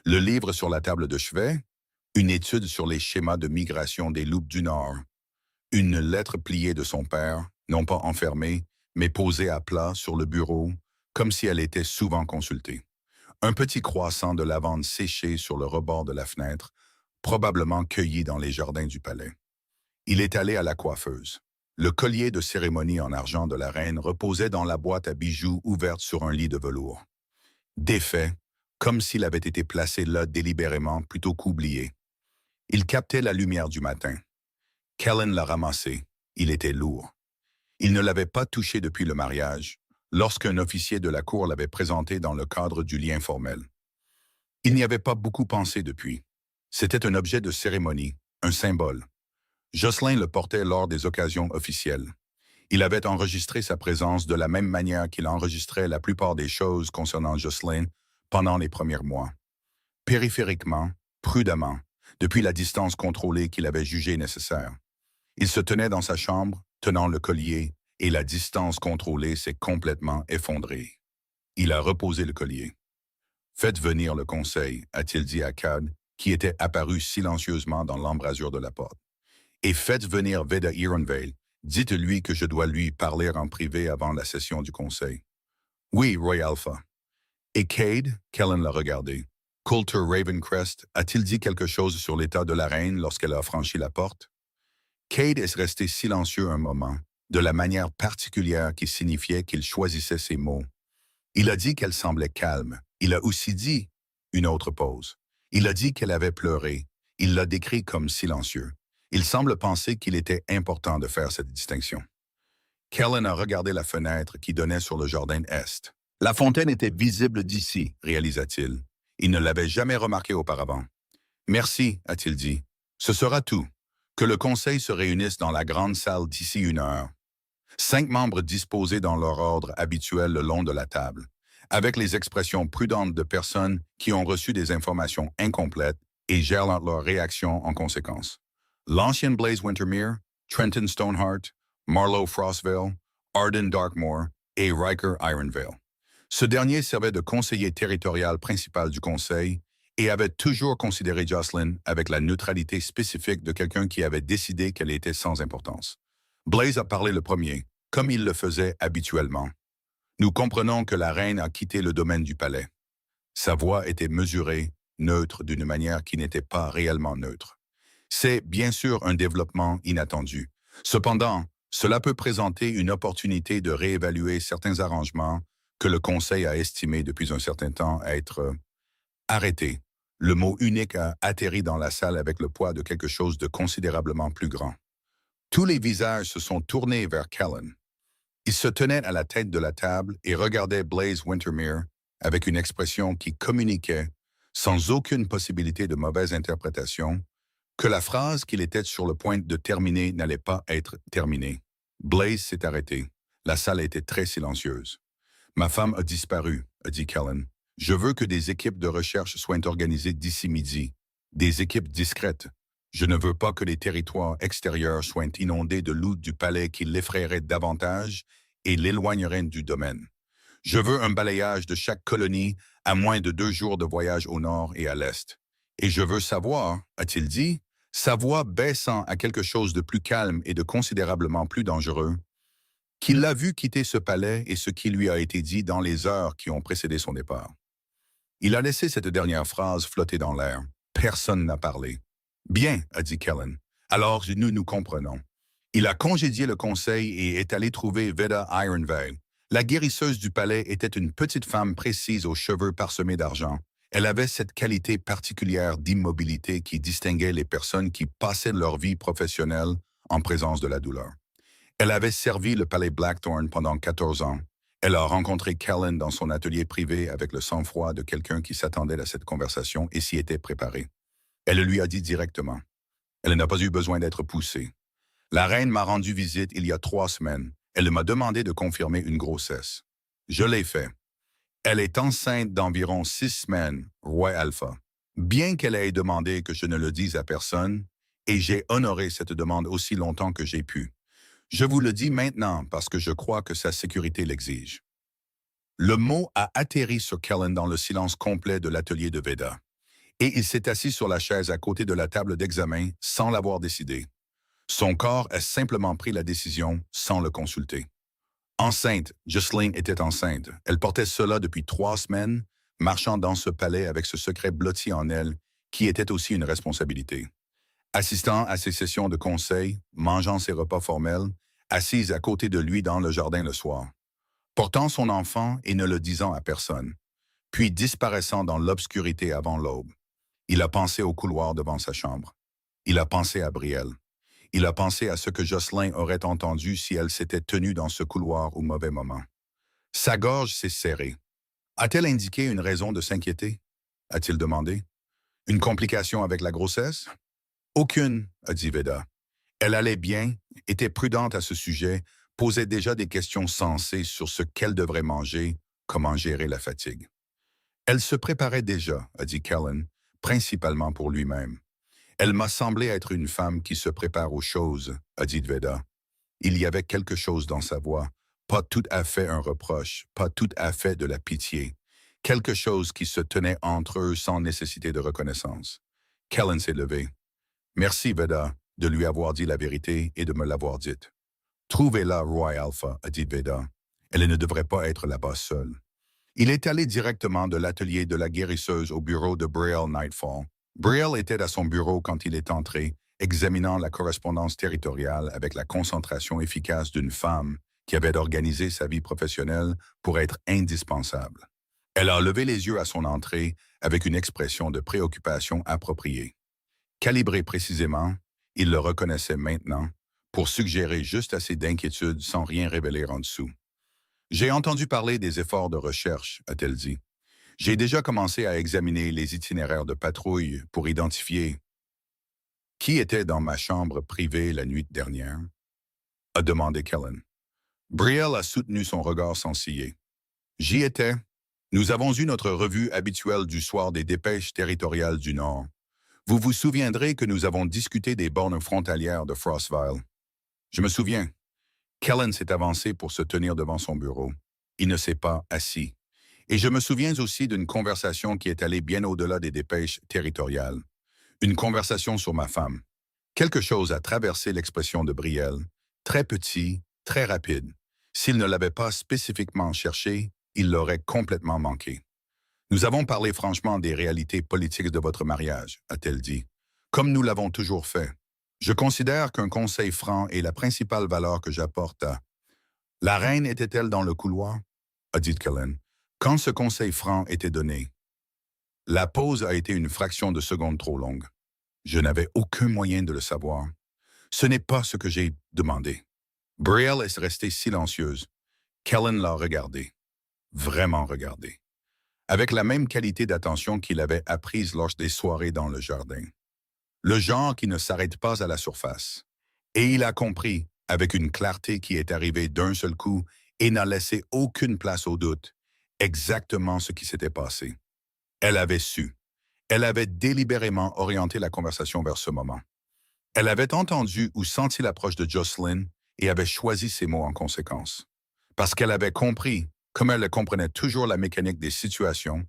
Le livre sur la table de chevet, une étude sur les schémas de migration des loups du Nord, une lettre pliée de son père, non pas enfermée, mais posée à plat sur le bureau, comme si elle était souvent consultée. Un petit croissant de lavande séché sur le rebord de la fenêtre, probablement cueilli dans les jardins du palais. Il est allé à la coiffeuse. Le collier de cérémonie en argent de la reine reposait dans la boîte à bijoux ouverte sur un lit de velours. Défait, comme s'il avait été placé là délibérément plutôt qu'oublié. Il captait la lumière du matin. Kellen l'a ramassé. Il était lourd. Il ne l'avait pas touché depuis le mariage, lorsqu'un officier de la cour l'avait présenté dans le cadre du lien formel. Il n'y avait pas beaucoup pensé depuis. C'était un objet de cérémonie, un symbole. Jocelyn le portait lors des occasions officielles. Il avait enregistré sa présence de la même manière qu'il enregistrait la plupart des choses concernant Jocelyn pendant les premiers mois. Périphériquement, prudemment, depuis la distance contrôlée qu'il avait jugée nécessaire. Il se tenait dans sa chambre, tenant le collier, et la distance contrôlée s'est complètement effondrée. Il a reposé le collier. « Faites venir le conseil », a-t-il dit à Cad, qui était apparu silencieusement dans l'embrasure de la porte. « Et faites venir Veda Ironvale. Dites-lui que je dois lui parler en privé avant la session du conseil. »« Oui, Roy Alpha. » Et Cade, Kellen l'a regardé. Coulter Ravencrest a-t-il dit quelque chose sur l'état de la reine lorsqu'elle a franchi la porte? Cade est resté silencieux un moment, de la manière particulière qui signifiait qu'il choisissait ses mots. Il a dit qu'elle semblait calme. Il a aussi dit une autre pause. Il a dit qu'elle avait pleuré. Il l'a décrit comme silencieux. Il semble penser qu'il était important de faire cette distinction. Kellen a regardé la fenêtre qui donnait sur le jardin est. « La fontaine était visible d'ici », réalisa-t-il. Il ne l'avait jamais remarqué auparavant. « Merci », a-t-il dit. « Ce sera tout. Que le conseil se réunisse dans la grande salle d'ici 1 heure. » 5 membres disposés dans leur ordre habituel le long de la table, avec les expressions prudentes de personnes qui ont reçu des informations incomplètes et gèrent leur réaction en conséquence. L'ancien Blaise Wintermere, Trenton Stoneheart, Marlowe Frostvale, Arden Darkmoor et Riker Ironvale. Ce dernier servait de conseiller territorial principal du conseil et avait toujours considéré Jocelyn avec la neutralité spécifique de quelqu'un qui avait décidé qu'elle était sans importance. Blaise a parlé le premier, comme il le faisait habituellement. Nous comprenons que la reine a quitté le domaine du palais. Sa voix était mesurée, neutre d'une manière qui n'était pas réellement neutre. C'est bien sûr un développement inattendu. Cependant, cela peut présenter une opportunité de réévaluer certains arrangements que le Conseil a estimés depuis un certain temps être arrêtés. Le mot unique a atterri dans la salle avec le poids de quelque chose de considérablement plus grand. Tous les visages se sont tournés vers Kellen. Il se tenait à la tête de la table et regardait Blaise Wintermere avec une expression qui communiquait, sans aucune possibilité de mauvaise interprétation, que la phrase qu'il était sur le point de terminer n'allait pas être terminée. Blaise s'est arrêté. La salle était très silencieuse. « Ma femme a disparu », a dit Kellen. « Je veux que des équipes de recherche soient organisées d'ici midi. Des équipes discrètes. Je ne veux pas que les territoires extérieurs soient inondés de loups du palais qui l'effraieraient davantage et l'éloigneraient du domaine. Je veux un balayage de chaque colonie à moins de 2 jours de voyage au nord et à l'est. Et je veux savoir, a-t-il dit, sa voix baissant à quelque chose de plus calme et de considérablement plus dangereux, qu'il l'a vu quitter ce palais et ce qui lui a été dit dans les heures qui ont précédé son départ. Il a laissé cette dernière phrase flotter dans l'air. Personne n'a parlé. « Bien, » a dit Kellen. « Alors, nous comprenons. » Il a congédié le conseil et est allé trouver Veda Ironveil. La guérisseuse du palais était une petite femme précise aux cheveux parsemés d'argent. Elle avait cette qualité particulière d'immobilité qui distinguait les personnes qui passaient leur vie professionnelle en présence de la douleur. Elle avait servi le palais Blackthorn pendant 14 ans. Elle a rencontré Kellen dans son atelier privé avec le sang-froid de quelqu'un qui s'attendait à cette conversation et s'y était préparé. Elle le lui a dit directement. Elle n'a pas eu besoin d'être poussée. La reine m'a rendu visite il y a 3 semaines. Elle m'a demandé de confirmer une grossesse. Je l'ai fait. Elle est enceinte d'environ 6 semaines, roi Alpha. Bien qu'elle ait demandé que je ne le dise à personne, et j'ai honoré cette demande aussi longtemps que j'ai pu. Je vous le dis maintenant parce que je crois que sa sécurité l'exige. Le mot a atterri sur Kellen dans le silence complet de l'atelier de Veda. Et il s'est assis sur la chaise à côté de la table d'examen sans l'avoir décidé. Son corps a simplement pris la décision sans le consulter. Enceinte, Jocelyn était enceinte. Elle portait cela depuis 3 semaines, marchant dans ce palais avec ce secret blotti en elle, qui était aussi une responsabilité. Assistant à ses sessions de conseil, mangeant ses repas formels, assise à côté de lui dans le jardin le soir. Portant son enfant et ne le disant à personne, puis disparaissant dans l'obscurité avant l'aube. Il a pensé au couloir devant sa chambre. Il a pensé à Brielle. Il a pensé à ce que Jocelyn aurait entendu si elle s'était tenue dans ce couloir au mauvais moment. Sa gorge s'est serrée. A-t-elle indiqué une raison de s'inquiéter? A-t-il demandé? Une complication avec la grossesse? Aucune, a dit Veda. Elle allait bien, était prudente à ce sujet, posait déjà des questions sensées sur ce qu'elle devrait manger, comment gérer la fatigue. Elle se préparait déjà, a dit Kellen, principalement pour lui-même. Elle m'a semblé être une femme qui se prépare aux choses, a dit Veda. Il y avait quelque chose dans sa voix, pas tout à fait un reproche, pas tout à fait de la pitié, quelque chose qui se tenait entre eux sans nécessité de reconnaissance. Kellen s'est levé. Merci, Veda, de lui avoir dit la vérité et de me l'avoir dite. Trouvez-la, Roy Alpha, a dit Veda. Elle ne devrait pas être là-bas seule. Il est allé directement de l'atelier de la guérisseuse au bureau de Brielle Nightfall. Brielle était à son bureau quand il est entré, examinant la correspondance territoriale avec la concentration efficace d'une femme qui avait organisé sa vie professionnelle pour être indispensable. Elle a levé les yeux à son entrée avec une expression de préoccupation appropriée. Calibré précisément, il le reconnaissait maintenant pour suggérer juste assez d'inquiétude sans rien révéler en dessous. « J'ai entendu parler des efforts de recherche », a-t-elle dit. « J'ai déjà commencé à examiner les itinéraires de patrouille pour identifier qui était dans ma chambre privée la nuit dernière, » a demandé Kellen. Brielle a soutenu son regard sans ciller. « J'y étais. Nous avons eu notre revue habituelle du soir des dépêches territoriales du Nord. Vous vous souviendrez que nous avons discuté des bornes frontalières de Frostville. Je me souviens. » Kellen s'est avancé pour se tenir devant son bureau. Il ne s'est pas assis. Et je me souviens aussi d'une conversation qui est allée bien au-delà des dépêches territoriales. Une conversation sur ma femme. Quelque chose a traversé l'expression de Brielle, très petit, très rapide. S'il ne l'avait pas spécifiquement cherché, il l'aurait complètement manqué. Nous avons parlé franchement des réalités politiques de votre mariage, a-t-elle dit, comme nous l'avons toujours fait. Je considère qu'un conseil franc est la principale valeur que j'apporte à... La reine était-elle dans le couloir? A dit Kellen. Quand ce conseil franc était donné? La pause a été une fraction de seconde trop longue. Je n'avais aucun moyen de le savoir. Ce n'est pas ce que j'ai demandé. Brielle est restée silencieuse. Kellen l'a regardé. Vraiment regardé. Avec la même qualité d'attention qu'il avait apprise lors des soirées dans le jardin. Le genre qui ne s'arrête pas à la surface. Et il a compris, avec une clarté qui est arrivée d'un seul coup et n'a laissé aucune place au doute, exactement ce qui s'était passé. Elle avait su. Elle avait délibérément orienté la conversation vers ce moment. Elle avait entendu ou senti l'approche de Jocelyn et avait choisi ses mots en conséquence. Parce qu'elle avait compris, comme elle comprenait toujours la mécanique des situations,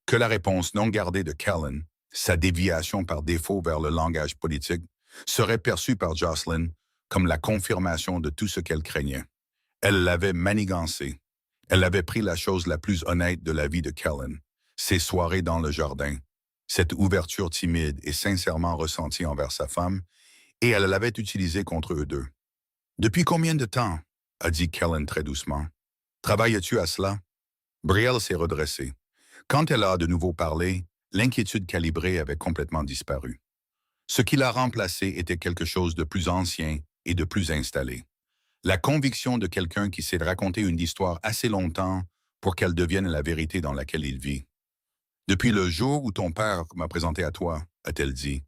que la réponse non gardée de Kellen, sa déviation par défaut vers le langage politique, serait perçue par Jocelyn comme la confirmation de tout ce qu'elle craignait. Elle l'avait manigancé. Elle avait pris la chose la plus honnête de la vie de Kellen, ses soirées dans le jardin, cette ouverture timide et sincèrement ressentie envers sa femme, et elle l'avait utilisée contre eux deux. « Depuis combien de temps? » a dit Kellen très doucement. « Travailles-tu à cela? » Brielle s'est redressée. Quand elle a de nouveau parlé, l'inquiétude calibrée avait complètement disparu. Ce qui l'a remplacé était quelque chose de plus ancien et de plus installé. La conviction de quelqu'un qui s'est raconté une histoire assez longtemps pour qu'elle devienne la vérité dans laquelle il vit. « Depuis le jour où ton père m'a présenté à toi, a-t-elle dit,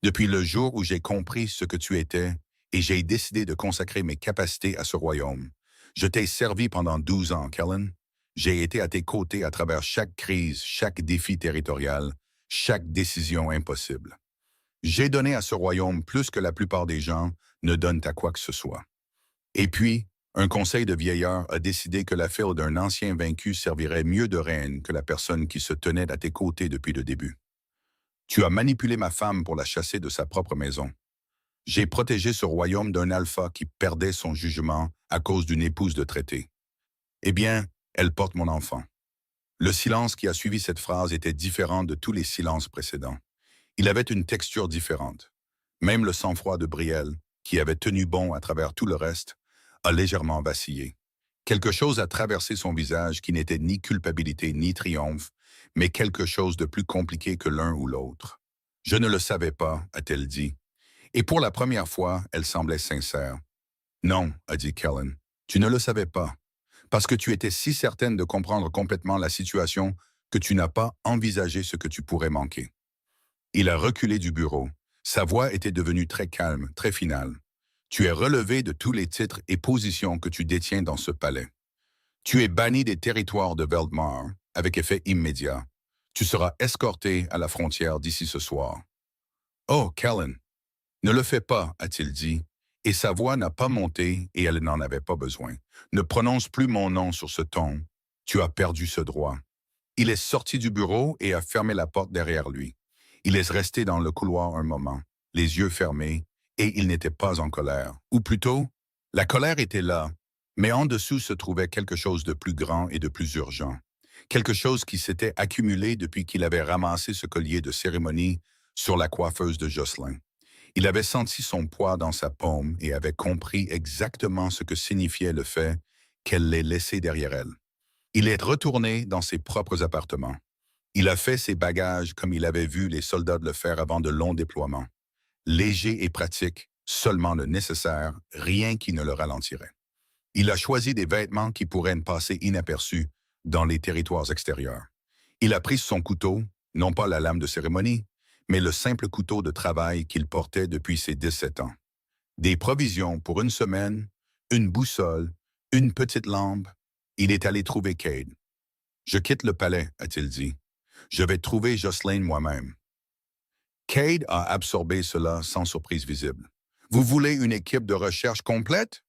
depuis le jour où j'ai compris ce que tu étais et j'ai décidé de consacrer mes capacités à ce royaume. Je t'ai servi pendant 12 ans, Kellen. J'ai été à tes côtés à travers chaque crise, chaque défi territorial, chaque décision impossible. J'ai donné à ce royaume plus que la plupart des gens ne donnent à quoi que ce soit. Et puis, un conseil de vieillard a décidé que la file d'un ancien vaincu servirait mieux de reine que la personne qui se tenait à tes côtés depuis le début. Tu as manipulé ma femme pour la chasser de sa propre maison. J'ai protégé ce royaume d'un alpha qui perdait son jugement à cause d'une épouse de traité. Eh bien, elle porte mon enfant. Le silence qui a suivi cette phrase était différent de tous les silences précédents. Il avait une texture différente. Même le sang-froid de Brielle, qui avait tenu bon à travers tout le reste, a légèrement vacillé. Quelque chose a traversé son visage qui n'était ni culpabilité ni triomphe, mais quelque chose de plus compliqué que l'un ou l'autre. « Je ne le savais pas », a-t-elle dit. Et pour la première fois, elle semblait sincère. « Non », a dit Kellen, « tu ne le savais pas, parce que tu étais si certaine de comprendre complètement la situation que tu n'as pas envisagé ce que tu pourrais manquer. » Il a reculé du bureau. Sa voix était devenue très calme, très finale. « Tu es relevé de tous les titres et positions que tu détiens dans ce palais. Tu es banni des territoires de Veldmar, avec effet immédiat. Tu seras escorté à la frontière d'ici ce soir. »« Oh, Kellen, ne le fais pas, a-t-il dit, et sa voix n'a pas monté et elle n'en avait pas besoin. Ne prononce plus mon nom sur ce ton. Tu as perdu ce droit. » Il est sorti du bureau et a fermé la porte derrière lui. Il est resté dans le couloir un moment, les yeux fermés, et il n'était pas en colère. Ou plutôt, la colère était là, mais en dessous se trouvait quelque chose de plus grand et de plus urgent. Quelque chose qui s'était accumulé depuis qu'il avait ramassé ce collier de cérémonie sur la coiffeuse de Jocelyn. Il avait senti son poids dans sa paume et avait compris exactement ce que signifiait le fait qu'elle l'ait laissé derrière elle. Il est retourné dans ses propres appartements. Il a fait ses bagages comme il avait vu les soldats le faire avant de longs déploiements. Léger et pratique, seulement le nécessaire, rien qui ne le ralentirait. Il a choisi des vêtements qui pourraient passer inaperçus dans les territoires extérieurs. Il a pris son couteau, non pas la lame de cérémonie, mais le simple couteau de travail qu'il portait depuis ses 17 ans. Des provisions pour une semaine, une boussole, une petite lampe. Il est allé trouver Cade. « Je quitte le palais », a-t-il dit. « Je vais trouver Jocelyn moi-même. » Cade a absorbé cela sans surprise visible. « Vous voulez une équipe de recherche complète? »«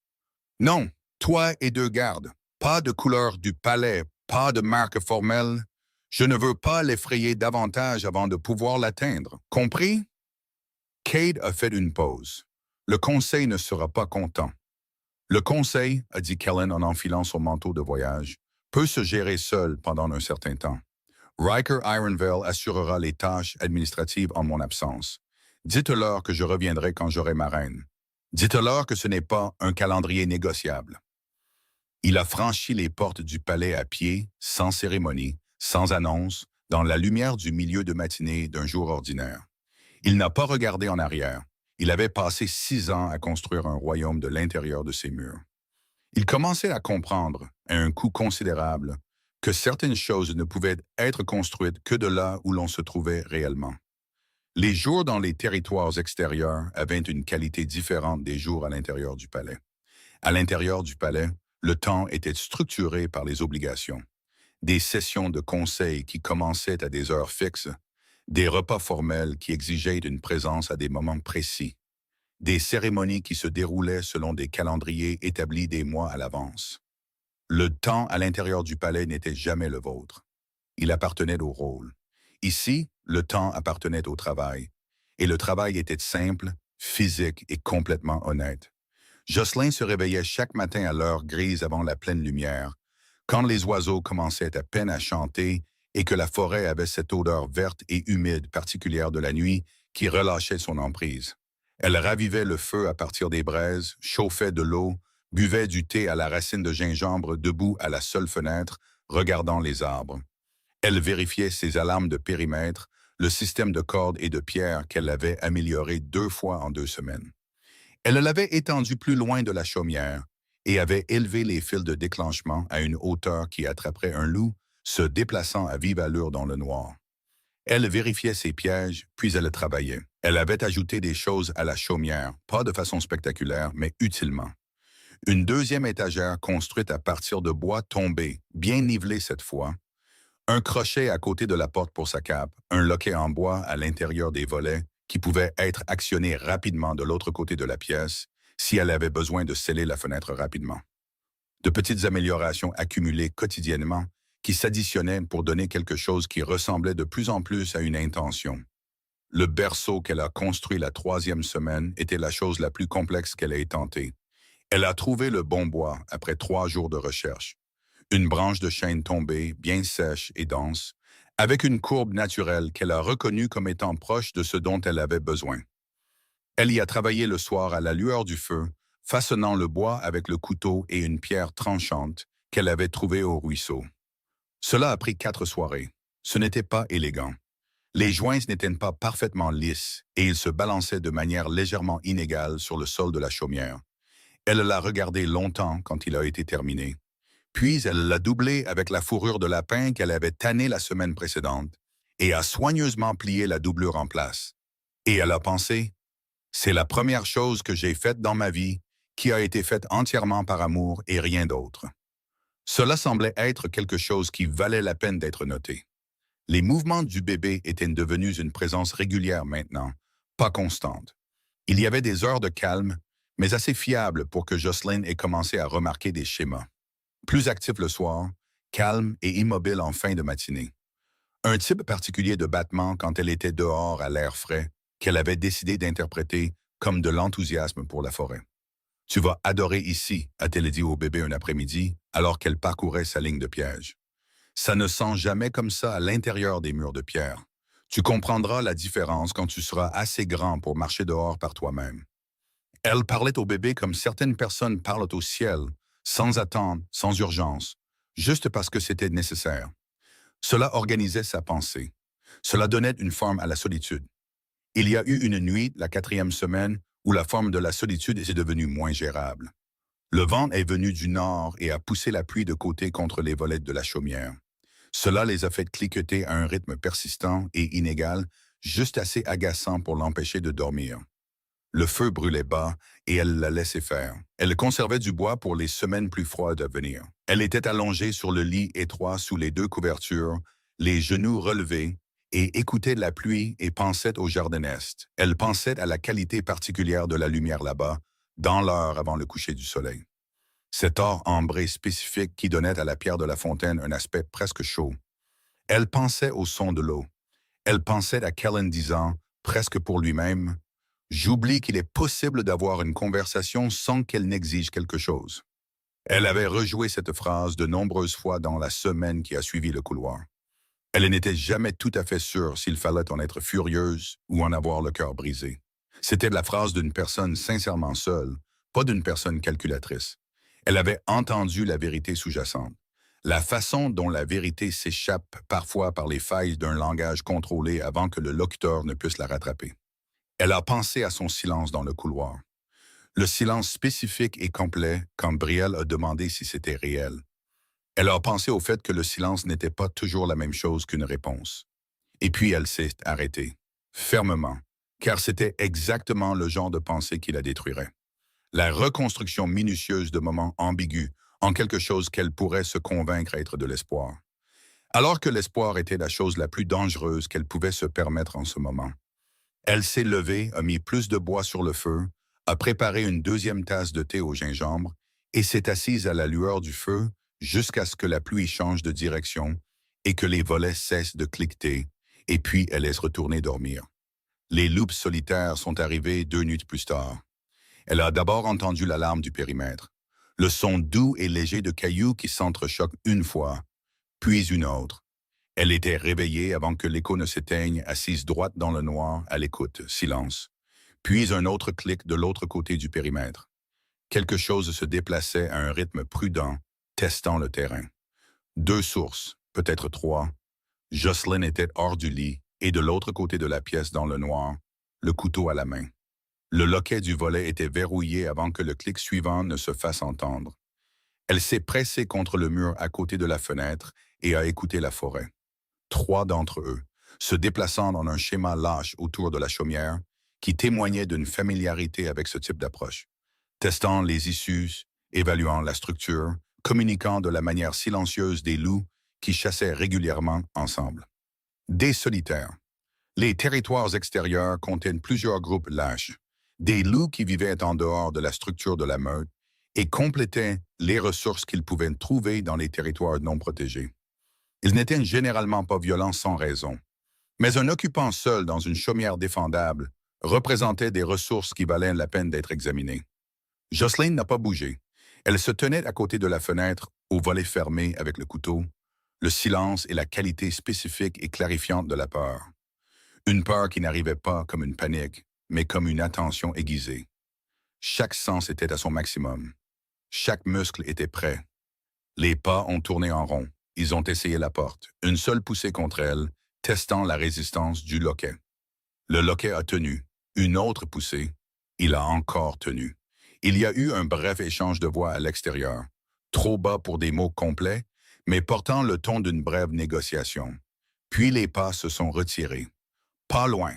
Non, toi et 2 gardes. Pas de couleur du palais, pas de marque formelle. Je ne veux pas l'effrayer davantage avant de pouvoir l'atteindre. Compris? » Cade a fait une pause. « Le conseil ne sera pas content. »« Le conseil, » a dit Kellen en enfilant son manteau de voyage, « peut se gérer seul pendant un certain temps. Riker Ironvale assurera les tâches administratives en mon absence. Dites-leur que je reviendrai quand j'aurai ma reine. Dites-leur que ce n'est pas un calendrier négociable. » Il a franchi les portes du palais à pied, sans cérémonie, sans annonce, dans la lumière du milieu de matinée d'un jour ordinaire. Il n'a pas regardé en arrière. Il avait passé 6 ans à construire un royaume de l'intérieur de ses murs. Il commençait à comprendre, à un coût considérable, que certaines choses ne pouvaient être construites que de là où l'on se trouvait réellement. Les jours dans les territoires extérieurs avaient une qualité différente des jours à l'intérieur du palais. À l'intérieur du palais, le temps était structuré par les obligations. Des sessions de conseil qui commençaient à des heures fixes, des repas formels qui exigeaient une présence à des moments précis, des cérémonies qui se déroulaient selon des calendriers établis des mois à l'avance. Le temps à l'intérieur du palais n'était jamais le vôtre. Il appartenait au rôle. Ici, le temps appartenait au travail. Et le travail était simple, physique et complètement honnête. Jocelyn se réveillait chaque matin à l'heure grise avant la pleine lumière, quand les oiseaux commençaient à peine à chanter et que la forêt avait cette odeur verte et humide particulière de la nuit qui relâchait son emprise. Elle ravivait le feu à partir des braises, chauffait de l'eau, buvait du thé à la racine de gingembre debout à la seule fenêtre, regardant les arbres. Elle vérifiait ses alarmes de périmètre, le système de cordes et de pierres qu'elle avait amélioré 2 fois en 2 semaines. Elle l'avait étendu plus loin de la chaumière et avait élevé les fils de déclenchement à une hauteur qui attraperait un loup se déplaçant à vive allure dans le noir. Elle vérifiait ses pièges, puis elle travaillait. Elle avait ajouté des choses à la chaumière, pas de façon spectaculaire, mais utilement. Une deuxième étagère construite à partir de bois tombé, bien nivelé cette fois, un crochet à côté de la porte pour sa cape, un loquet en bois à l'intérieur des volets qui pouvait être actionné rapidement de l'autre côté de la pièce si elle avait besoin de sceller la fenêtre rapidement. De petites améliorations accumulées quotidiennement qui s'additionnaient pour donner quelque chose qui ressemblait de plus en plus à une intention. Le berceau qu'elle a construit la 3e semaine était la chose la plus complexe qu'elle ait tentée. Elle a trouvé le bon bois après 3 jours de recherche. Une branche de chêne tombée, bien sèche et dense, avec une courbe naturelle qu'elle a reconnue comme étant proche de ce dont elle avait besoin. Elle y a travaillé le soir à la lueur du feu, façonnant le bois avec le couteau et une pierre tranchante qu'elle avait trouvée au ruisseau. Cela a pris 4 soirées. Ce n'était pas élégant. Les joints n'étaient pas parfaitement lisses et ils se balançaient de manière légèrement inégale sur le sol de la chaumière. Elle l'a regardé longtemps quand il a été terminé. Puis elle l'a doublé avec la fourrure de lapin qu'elle avait tannée la semaine précédente et a soigneusement plié la doublure en place. Et elle a pensé, c'est la première chose que j'ai faite dans ma vie qui a été faite entièrement par amour et rien d'autre. Cela semblait être quelque chose qui valait la peine d'être noté. Les mouvements du bébé étaient devenus une présence régulière maintenant, pas constante. Il y avait des heures de calme, mais assez fiables pour que Jocelyn ait commencé à remarquer des schémas. Plus actif le soir, calme et immobile en fin de matinée. Un type particulier de battement quand elle était dehors à l'air frais, qu'elle avait décidé d'interpréter comme de l'enthousiasme pour la forêt. « Tu vas adorer ici », a-t-elle dit au bébé un après-midi, alors qu'elle parcourait sa ligne de piège. « Ça ne sent jamais comme ça à l'intérieur des murs de pierre. Tu comprendras la différence quand tu seras assez grand pour marcher dehors par toi-même. » Elle parlait au bébé comme certaines personnes parlent au ciel, sans attendre, sans urgence, juste parce que c'était nécessaire. Cela organisait sa pensée. Cela donnait une forme à la solitude. Il y a eu une nuit, la 4e semaine, où la forme de la solitude est devenue moins gérable. Le vent est venu du nord et a poussé la pluie de côté contre les volets de la chaumière. Cela les a fait cliqueter à un rythme persistant et inégal, juste assez agaçant pour l'empêcher de dormir. Le feu brûlait bas et elle la laissait faire. Elle conservait du bois pour les semaines plus froides à venir. Elle était allongée sur le lit étroit sous les 2 couvertures, les genoux relevés, et écoutait la pluie et pensait au jardin est. Elle pensait à la qualité particulière de la lumière là-bas, dans l'heure avant le coucher du soleil. Cet or ambré spécifique qui donnait à la pierre de la fontaine un aspect presque chaud. Elle pensait au son de l'eau. Elle pensait à Kellen disant, presque pour lui-même, « J'oublie qu'il est possible d'avoir une conversation sans qu'elle n'exige quelque chose. » Elle avait rejoué cette phrase de nombreuses fois dans la semaine qui a suivi le couloir. Elle n'était jamais tout à fait sûre s'il fallait en être furieuse ou en avoir le cœur brisé. C'était la phrase d'une personne sincèrement seule, pas d'une personne calculatrice. Elle avait entendu la vérité sous-jacente. La façon dont la vérité s'échappe parfois par les failles d'un langage contrôlé avant que le locuteur ne puisse la rattraper. Elle a pensé à son silence dans le couloir. Le silence spécifique et complet quand Brielle a demandé si c'était réel. Elle a pensé au fait que le silence n'était pas toujours la même chose qu'une réponse. Et puis elle s'est arrêtée, fermement, car c'était exactement le genre de pensée qui la détruirait. La reconstruction minutieuse de moments ambigus en quelque chose qu'elle pourrait se convaincre être de l'espoir. Alors que l'espoir était la chose la plus dangereuse qu'elle pouvait se permettre en ce moment. Elle s'est levée, a mis plus de bois sur le feu, a préparé une deuxième tasse de thé au gingembre et s'est assise à la lueur du feu jusqu'à ce que la pluie change de direction et que les volets cessent de cliqueter, et puis elle laisse retourner dormir. Les loups solitaires sont arrivés 2 nuits plus tard. Elle a d'abord entendu l'alarme du périmètre, le son doux et léger de cailloux qui s'entrechoquent une fois, puis une autre. Elle était réveillée avant que l'écho ne s'éteigne, assise droite dans le noir, à l'écoute, silence. Puis un autre clic de l'autre côté du périmètre. Quelque chose se déplaçait à un rythme prudent, testant le terrain. 2 sources, peut-être 3. Jocelyn était hors du lit et de l'autre côté de la pièce dans le noir, le couteau à la main. Le loquet du volet était verrouillé avant que le clic suivant ne se fasse entendre. Elle s'est pressée contre le mur à côté de la fenêtre et a écouté la forêt. 3 d'entre eux, se déplaçant dans un schéma lâche autour de la chaumière, qui témoignait d'une familiarité avec ce type d'approche, testant les issues, évaluant la structure, communiquant de la manière silencieuse des loups qui chassaient régulièrement ensemble. Des solitaires. Les territoires extérieurs contiennent plusieurs groupes lâches, des loups qui vivaient en dehors de la structure de la meute et complétaient les ressources qu'ils pouvaient trouver dans les territoires non protégés. Ils n'étaient généralement pas violents sans raison, mais un occupant seul dans une chaumière défendable représentait des ressources qui valaient la peine d'être examinées. Jocelyn n'a pas bougé. Elle se tenait à côté de la fenêtre, au volet fermé avec le couteau, le silence et la qualité spécifique et clarifiante de la peur. Une peur qui n'arrivait pas comme une panique, mais comme une attention aiguisée. Chaque sens était à son maximum. Chaque muscle était prêt. Les pas ont tourné en rond. Ils ont essayé la porte, une seule poussée contre elle, testant la résistance du loquet. Le loquet a tenu. Une autre poussée. Il a encore tenu. Il y a eu un bref échange de voix à l'extérieur. Trop bas pour des mots complets, mais portant le ton d'une brève négociation. Puis les pas se sont retirés. Pas loin.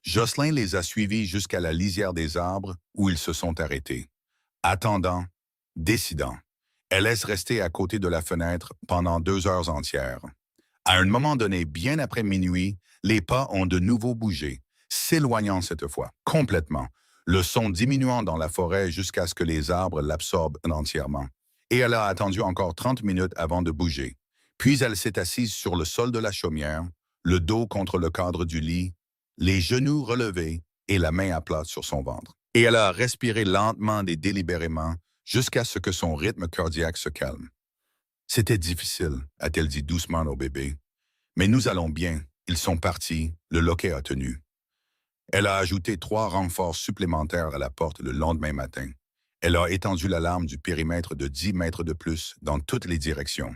Jocelyn les a suivis jusqu'à la lisière des arbres où ils se sont arrêtés. Attendant, décidant. Elle laisse rester à côté de la fenêtre pendant 2 heures entières. À un moment donné, bien après minuit, les pas ont de nouveau bougé, s'éloignant cette fois, complètement, le son diminuant dans la forêt jusqu'à ce que les arbres l'absorbent entièrement. Et elle a attendu encore 30 minutes avant de bouger. Puis elle s'est assise sur le sol de la chaumière, le dos contre le cadre du lit, les genoux relevés et la main à plat sur son ventre. Et elle a respiré lentement et délibérément jusqu'à ce que son rythme cardiaque se calme. C'était difficile, a-t-elle dit doucement au bébé. Mais nous allons bien, ils sont partis, le loquet a tenu. Elle a ajouté 3 renforts supplémentaires à la porte le lendemain matin. Elle a étendu l'alarme du périmètre de 10 mètres de plus dans toutes les directions.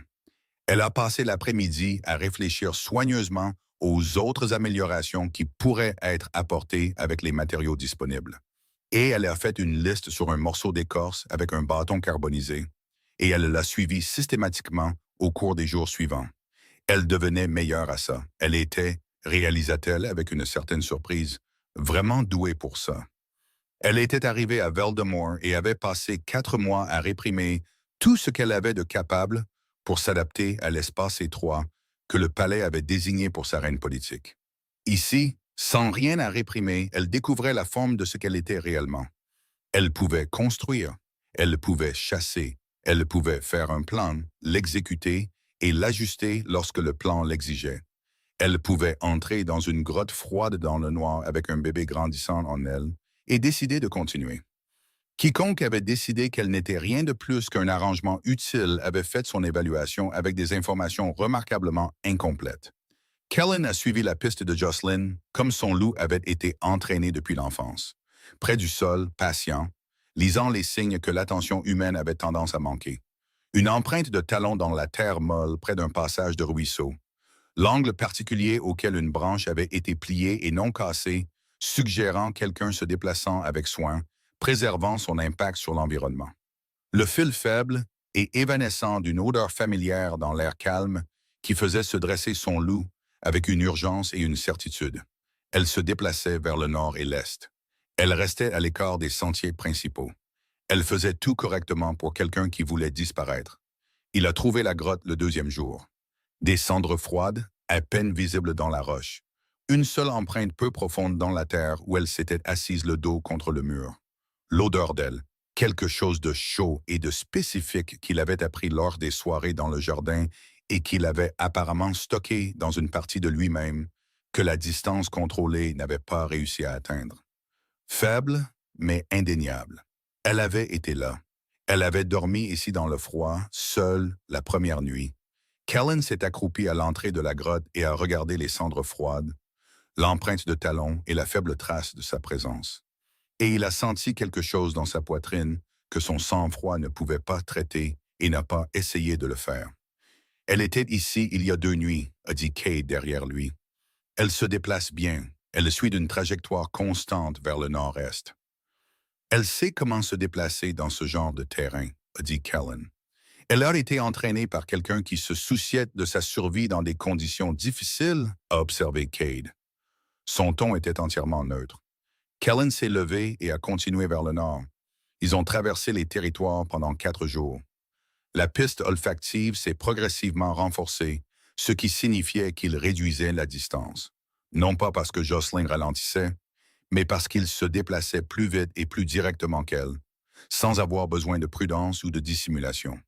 Elle a passé l'après-midi à réfléchir soigneusement aux autres améliorations qui pourraient être apportées avec les matériaux disponibles. Et elle a fait une liste sur un morceau d'écorce avec un bâton carbonisé, et elle l'a suivi systématiquement au cours des jours suivants. Elle devenait meilleure à ça. Elle était, réalisa-t-elle avec une certaine surprise, vraiment douée pour ça. Elle était arrivée à Veldemort et avait passé 4 mois à réprimer tout ce qu'elle avait de capable pour s'adapter à l'espace étroit que le palais avait désigné pour sa reine politique. Ici, sans rien à réprimer, elle découvrait la forme de ce qu'elle était réellement. Elle pouvait construire, elle pouvait chasser, elle pouvait faire un plan, l'exécuter et l'ajuster lorsque le plan l'exigeait. Elle pouvait entrer dans une grotte froide dans le noir avec un bébé grandissant en elle et décider de continuer. Quiconque avait décidé qu'elle n'était rien de plus qu'un arrangement utile avait fait son évaluation avec des informations remarquablement incomplètes. Kellen a suivi la piste de Jocelyn comme son loup avait été entraîné depuis l'enfance. Près du sol, patient, lisant les signes que l'attention humaine avait tendance à manquer. Une empreinte de talon dans la terre molle près d'un passage de ruisseau. L'angle particulier auquel une branche avait été pliée et non cassée, suggérant quelqu'un se déplaçant avec soin, préservant son impact sur l'environnement. Le fil faible et évanescent d'une odeur familière dans l'air calme qui faisait se dresser son loup avec une urgence et une certitude. Elle se déplaçait vers le nord et l'est. Elle restait à l'écart des sentiers principaux. Elle faisait tout correctement pour quelqu'un qui voulait disparaître. Il a trouvé la grotte le deuxième jour. Des cendres froides, à peine visibles dans la roche. Une seule empreinte peu profonde dans la terre où elle s'était assise le dos contre le mur. L'odeur d'elle, quelque chose de chaud et de spécifique qu'il avait appris lors des soirées dans le jardin et qu'il avait apparemment stocké dans une partie de lui-même que la distance contrôlée n'avait pas réussi à atteindre. Faible, mais indéniable. Elle avait été là. Elle avait dormi ici dans le froid, seule, la première nuit. Kellen s'est accroupi à l'entrée de la grotte et a regardé les cendres froides, l'empreinte de talon et la faible trace de sa présence. Et il a senti quelque chose dans sa poitrine que son sang-froid ne pouvait pas traiter et n'a pas essayé de le faire. Elle était ici il y a 2 nuits, a dit Cade derrière lui. Elle se déplace bien. Elle suit d'une trajectoire constante vers le nord-est. Elle sait comment se déplacer dans ce genre de terrain, a dit Kellen. Elle a été entraînée par quelqu'un qui se souciait de sa survie dans des conditions difficiles, a observé Cade. Son ton était entièrement neutre. Kellen s'est levé et a continué vers le nord. Ils ont traversé les territoires pendant 4 jours. La piste olfactive s'est progressivement renforcée, ce qui signifiait qu'il réduisait la distance. Non pas parce que Jocelyn ralentissait, mais parce qu'il se déplaçait plus vite et plus directement qu'elle, sans avoir besoin de prudence ou de dissimulation.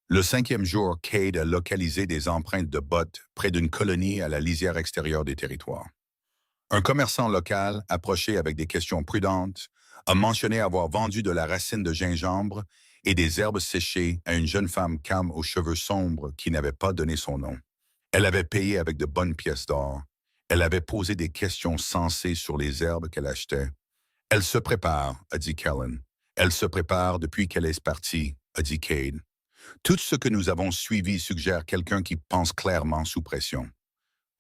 Le 5e jour, Cade a localisé des empreintes de bottes près d'une colonie à la lisière extérieure des territoires. Un commerçant local, approché avec des questions prudentes, a mentionné avoir vendu de la racine de gingembre et des herbes séchées à une jeune femme calme aux cheveux sombres qui n'avait pas donné son nom. Elle avait payé avec de bonnes pièces d'or. Elle avait posé des questions sensées sur les herbes qu'elle achetait. Elle se prépare, a dit Kellen. Elle se prépare depuis qu'elle est partie, a dit Cade. Tout ce que nous avons suivi suggère quelqu'un qui pense clairement sous pression.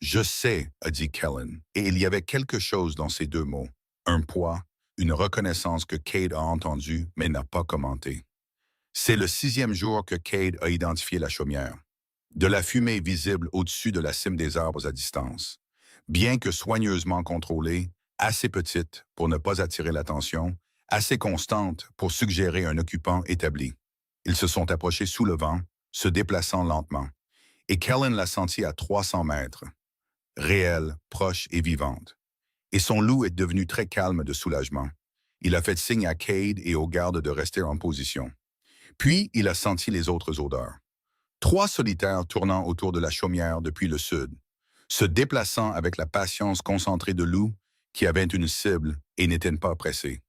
Je sais, a dit Kellen, et il y avait quelque chose dans ces 2 mots. Un poids, une reconnaissance que Cade a entendue mais n'a pas commenté. C'est le 6e jour que Cade a identifié la chaumière. De la fumée visible au-dessus de la cime des arbres à distance. Bien que soigneusement contrôlée, assez petite pour ne pas attirer l'attention, assez constante pour suggérer un occupant établi. Ils se sont approchés sous le vent, se déplaçant lentement. Et Kellen l'a senti à 300 mètres. Réelle, proche et vivante. Et son loup est devenu très calme de soulagement. Il a fait signe à Cade et aux gardes de rester en position. Puis, il a senti les autres odeurs. 3 solitaires tournant autour de la chaumière depuis le sud, se déplaçant avec la patience concentrée de loups qui avaient une cible et n'étaient pas pressés.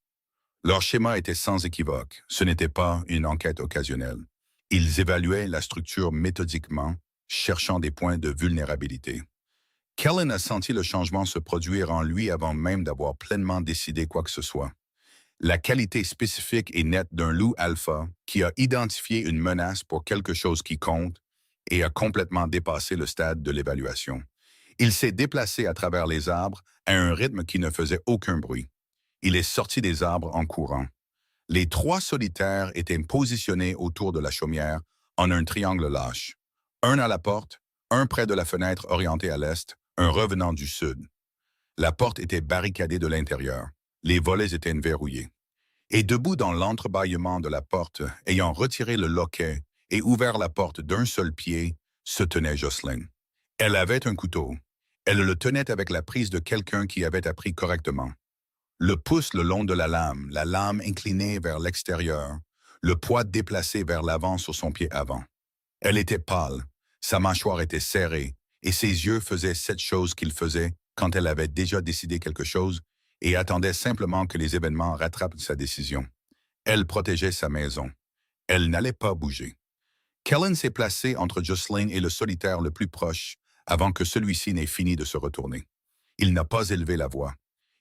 Leur schéma était sans équivoque. Ce n'était pas une enquête occasionnelle. Ils évaluaient la structure méthodiquement, cherchant des points de vulnérabilité. Kellen a senti le changement se produire en lui avant même d'avoir pleinement décidé quoi que ce soit. La qualité spécifique et nette d'un loup alpha qui a identifié une menace pour quelque chose qui compte et a complètement dépassé le stade de l'évaluation. Il s'est déplacé à travers les arbres à un rythme qui ne faisait aucun bruit. Il est sorti des arbres en courant. Les 3 solitaires étaient positionnés autour de la chaumière en un triangle lâche. Un à la porte, un près de la fenêtre orientée à l'est, un revenant du sud. La porte était barricadée de l'intérieur. Les volets étaient verrouillés. Et debout dans l'entrebâillement de la porte, ayant retiré le loquet et ouvert la porte d'un seul pied, se tenait Jocelyn. Elle avait un couteau. Elle le tenait avec la prise de quelqu'un qui avait appris correctement. Le pouce le long de la lame inclinée vers l'extérieur, le poids déplacé vers l'avant sur son pied avant. Elle était pâle, sa mâchoire était serrée, et ses yeux faisaient cette chose qu'ils faisaient quand elle avait déjà décidé quelque chose et attendait simplement que les événements rattrapent sa décision. Elle protégeait sa maison. Elle n'allait pas bouger. Kellen s'est placé entre Jocelyn et le solitaire le plus proche avant que celui-ci n'ait fini de se retourner. Il n'a pas élevé la voix.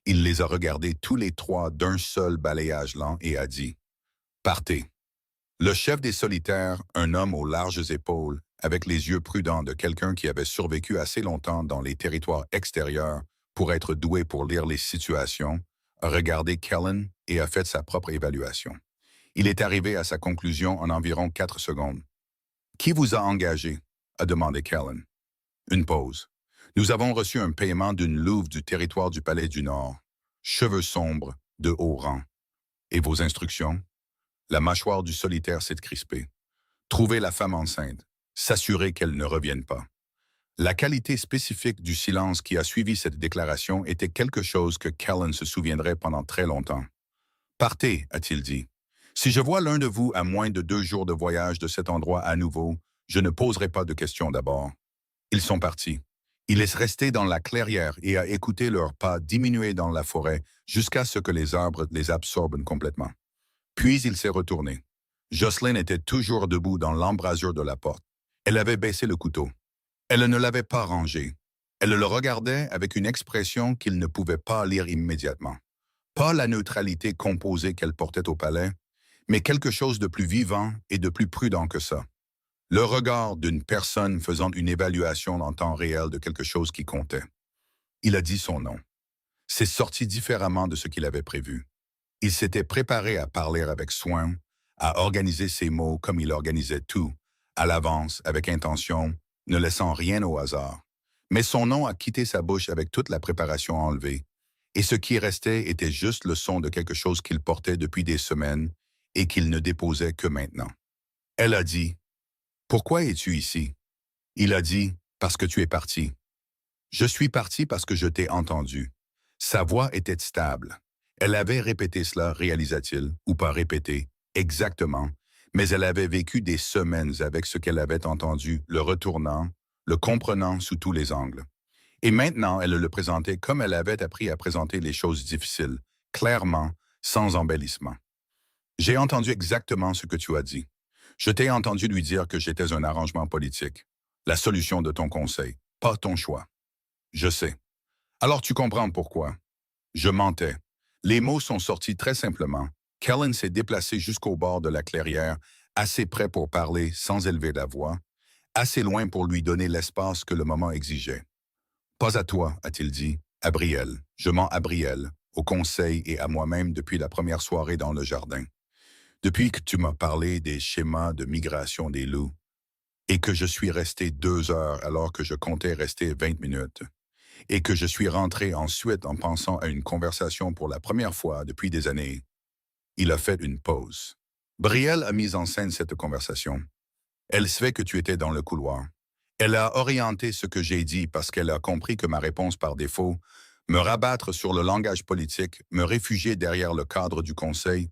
Il les a regardés tous les 3 d'un seul balayage lent et a dit « Partez ». Le chef des solitaires, un homme aux larges épaules, avec les yeux prudents de quelqu'un qui avait survécu assez longtemps dans les territoires extérieurs pour être doué pour lire les situations, a regardé Kellen et a fait sa propre évaluation. Il est arrivé à sa conclusion en environ 4 secondes. Qui vous a engagé? A demandé Kellen. Une pause. Nous avons reçu un paiement d'une louve du territoire du Palais du Nord. Cheveux sombres, de haut rang. Et vos instructions? La mâchoire du solitaire s'est crispée. Trouver la femme enceinte. S'assurer qu'elle ne revienne pas. La qualité spécifique du silence qui a suivi cette déclaration était quelque chose que Kellen se souviendrait pendant très longtemps. Partez, a-t-il dit. Si je vois l'un de vous à moins de 2 jours de voyage de cet endroit à nouveau, je ne poserai pas de questions d'abord. Ils sont partis. Il est resté dans la clairière et a écouté leurs pas diminuer dans la forêt jusqu'à ce que les arbres les absorbent complètement. Puis il s'est retourné. Jocelyn était toujours debout dans l'embrasure de la porte. Elle avait baissé le couteau. Elle ne l'avait pas rangé. Elle le regardait avec une expression qu'il ne pouvait pas lire immédiatement. Pas la neutralité composée qu'elle portait au palais, mais quelque chose de plus vivant et de plus prudent que ça. Le regard d'une personne faisant une évaluation en temps réel de quelque chose qui comptait. Il a dit son nom. C'est sorti différemment de ce qu'il avait prévu. Il s'était préparé à parler avec soin, à organiser ses mots comme il organisait tout, à l'avance, avec intention, ne laissant rien au hasard. Mais son nom a quitté sa bouche avec toute la préparation enlevée, et ce qui restait était juste le son de quelque chose qu'il portait depuis des semaines et qu'il ne déposait que maintenant. Elle a dit « Pourquoi es-tu ici ?» Il a dit « Parce que tu es parti. » Je suis parti parce que je t'ai entendu. Sa voix était stable. Elle avait répété cela, réalisa-t-il, ou pas répété, exactement, mais elle avait vécu des semaines avec ce qu'elle avait entendu, le retournant, le comprenant sous tous les angles. Et maintenant, elle le présentait comme elle avait appris à présenter les choses difficiles, clairement, sans embellissement. J'ai entendu exactement ce que tu as dit. Je t'ai entendu lui dire que j'étais un arrangement politique, la solution de ton conseil, pas ton choix. Je sais. Alors tu comprends pourquoi. Je mentais. Les mots sont sortis très simplement. Kellen s'est déplacé jusqu'au bord de la clairière, assez près pour parler sans élever la voix, assez loin pour lui donner l'espace que le moment exigeait. Pas à toi, a-t-il dit, à Brielle. Je mens à Brielle, au conseil et à moi-même depuis la première soirée dans le jardin. Depuis que tu m'as parlé des schémas de migration des loups et que je suis resté 2 heures alors que je comptais rester 20 minutes et que je suis rentré ensuite en pensant à une conversation pour la première fois depuis des années, il a fait une pause. Brielle a mis en scène cette conversation. Elle savait que tu étais dans le couloir. Elle a orienté ce que j'ai dit parce qu'elle a compris que ma réponse par défaut, me rabattre sur le langage politique, me réfugier derrière le cadre du conseil,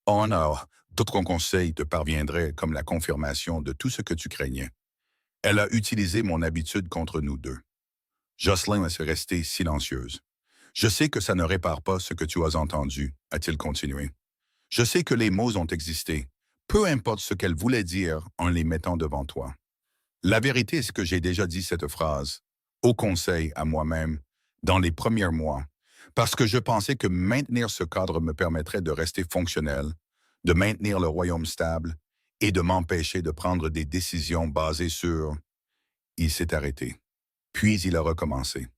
oh non, d'autres conseils te parviendraient comme la confirmation de tout ce que tu craignais. Elle a utilisé mon habitude contre nous deux. Jocelyn est restée silencieuse. Je sais que ça ne répare pas ce que tu as entendu, a-t-il continué. Je sais que les mots ont existé, peu importe ce qu'elle voulait dire en les mettant devant toi. La vérité, c'est que j'ai déjà dit cette phrase, au conseil, à moi-même, dans les premiers mois, parce que je pensais que maintenir ce cadre me permettrait de rester fonctionnel, de maintenir le royaume stable et de m'empêcher de prendre des décisions basées sur... Il s'est arrêté. Puis il a recommencé.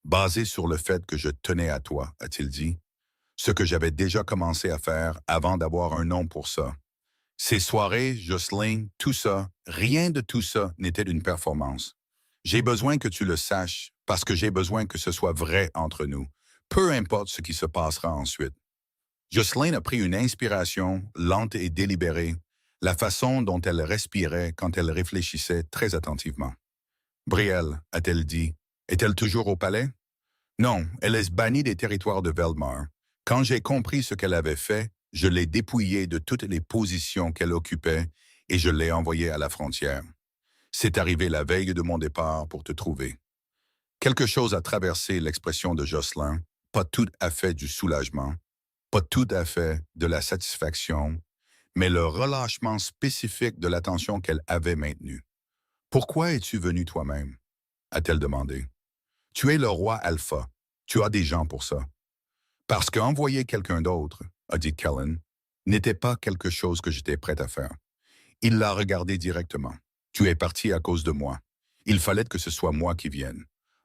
Basé sur le fait que je tenais à toi, a-t-il dit, ce que j'avais déjà commencé à faire avant d'avoir un nom pour ça. Ces soirées, Jocelyn, tout ça, rien de tout ça n'était une performance. J'ai besoin que tu le saches parce que j'ai besoin que ce soit vrai entre nous, peu importe ce qui se passera ensuite. Jocelyn a pris une inspiration lente et délibérée, la façon dont elle respirait quand elle réfléchissait très attentivement. Brielle, a-t-elle dit, est-elle toujours au palais? Non, elle est bannie des territoires de Velmar. Quand j'ai compris ce qu'elle avait fait, je l'ai dépouillée de toutes les positions qu'elle occupait et je l'ai envoyée à la frontière. C'est arrivé la veille de mon départ pour te trouver. Quelque chose a traversé l'expression de Jocelyn, pas tout à fait du soulagement, pas tout à fait de la satisfaction, mais le relâchement spécifique de l'attention qu'elle avait maintenue. « Pourquoi es-tu venu toi-même » a-t-elle demandé. « Tu es le roi Alpha. Tu as des gens pour ça. » Parce qu'envoyer quelqu'un d'autre, a dit Kellen, n'était pas quelque chose que j'étais prêt à faire. Il l'a regardé directement. Tu es parti à cause de moi. Il fallait que ce soit moi qui vienne.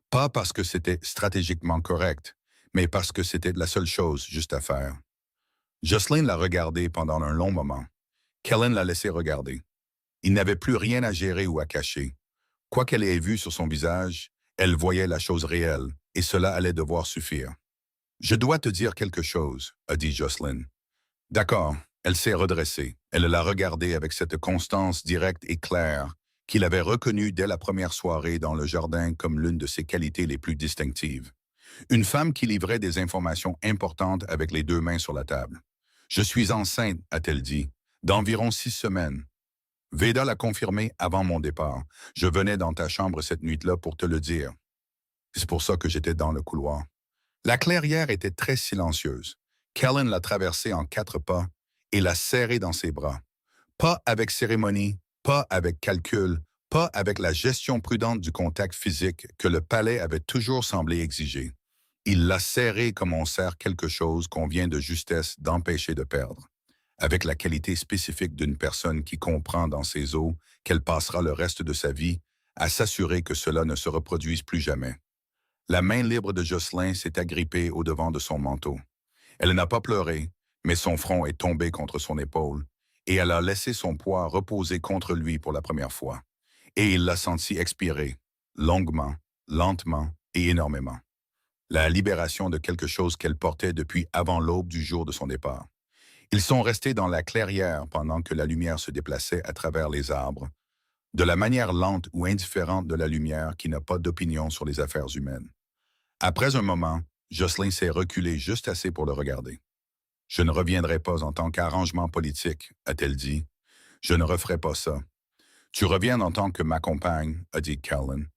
Pas parce que c'était stratégiquement correct, mais parce que c'était la seule chose juste à faire. Jocelyn l'a regardé pendant un long moment. Kellen l'a laissé regarder. Il n'avait plus rien à gérer ou à cacher. Quoi qu'elle ait vu sur son visage, elle voyait la chose réelle, et cela allait devoir suffire. Je dois te dire quelque chose, a dit Jocelyn. D'accord, elle s'est redressée. Elle l'a regardé avec cette constance directe et claire qu'il avait reconnue dès la première soirée dans le jardin comme l'une de ses qualités les plus distinctives. Une femme qui livrait des informations importantes avec les deux mains sur la table. Je suis enceinte, a-t-elle dit, d'environ 6 semaines. Veda l'a confirmé avant mon départ. Je venais dans ta chambre cette nuit-là pour te le dire. C'est pour ça que j'étais dans le couloir. La clairière était très silencieuse. Kellen l'a traversée en 4 pas et l'a serrée dans ses bras. Pas avec cérémonie, pas avec calcul, pas avec la gestion prudente du contact physique que le palais avait toujours semblé exiger. Il l'a serrée comme on serre quelque chose qu'on vient de justesse d'empêcher de perdre, avec la qualité spécifique d'une personne qui comprend dans ses os qu'elle passera le reste de sa vie à s'assurer que cela ne se reproduise plus jamais. La main libre de Jocelyn s'est agrippée au devant de son manteau. Elle n'a pas pleuré, mais son front est tombé contre son épaule, et elle a laissé son poids reposer contre lui pour la première fois. Et il l'a senti expirer, longuement, lentement et énormément. La libération de quelque chose qu'elle portait depuis avant l'aube du jour de son départ. Ils sont restés dans la clairière pendant que la lumière se déplaçait à travers les arbres, de la manière lente ou indifférente de la lumière qui n'a pas d'opinion sur les affaires humaines. Après un moment, Jocelyn s'est reculé juste assez pour le regarder. « Je ne reviendrai pas en tant qu'arrangement politique, a-t-elle dit. Je ne referai pas ça. Tu reviens en tant que ma compagne, a dit Kellen,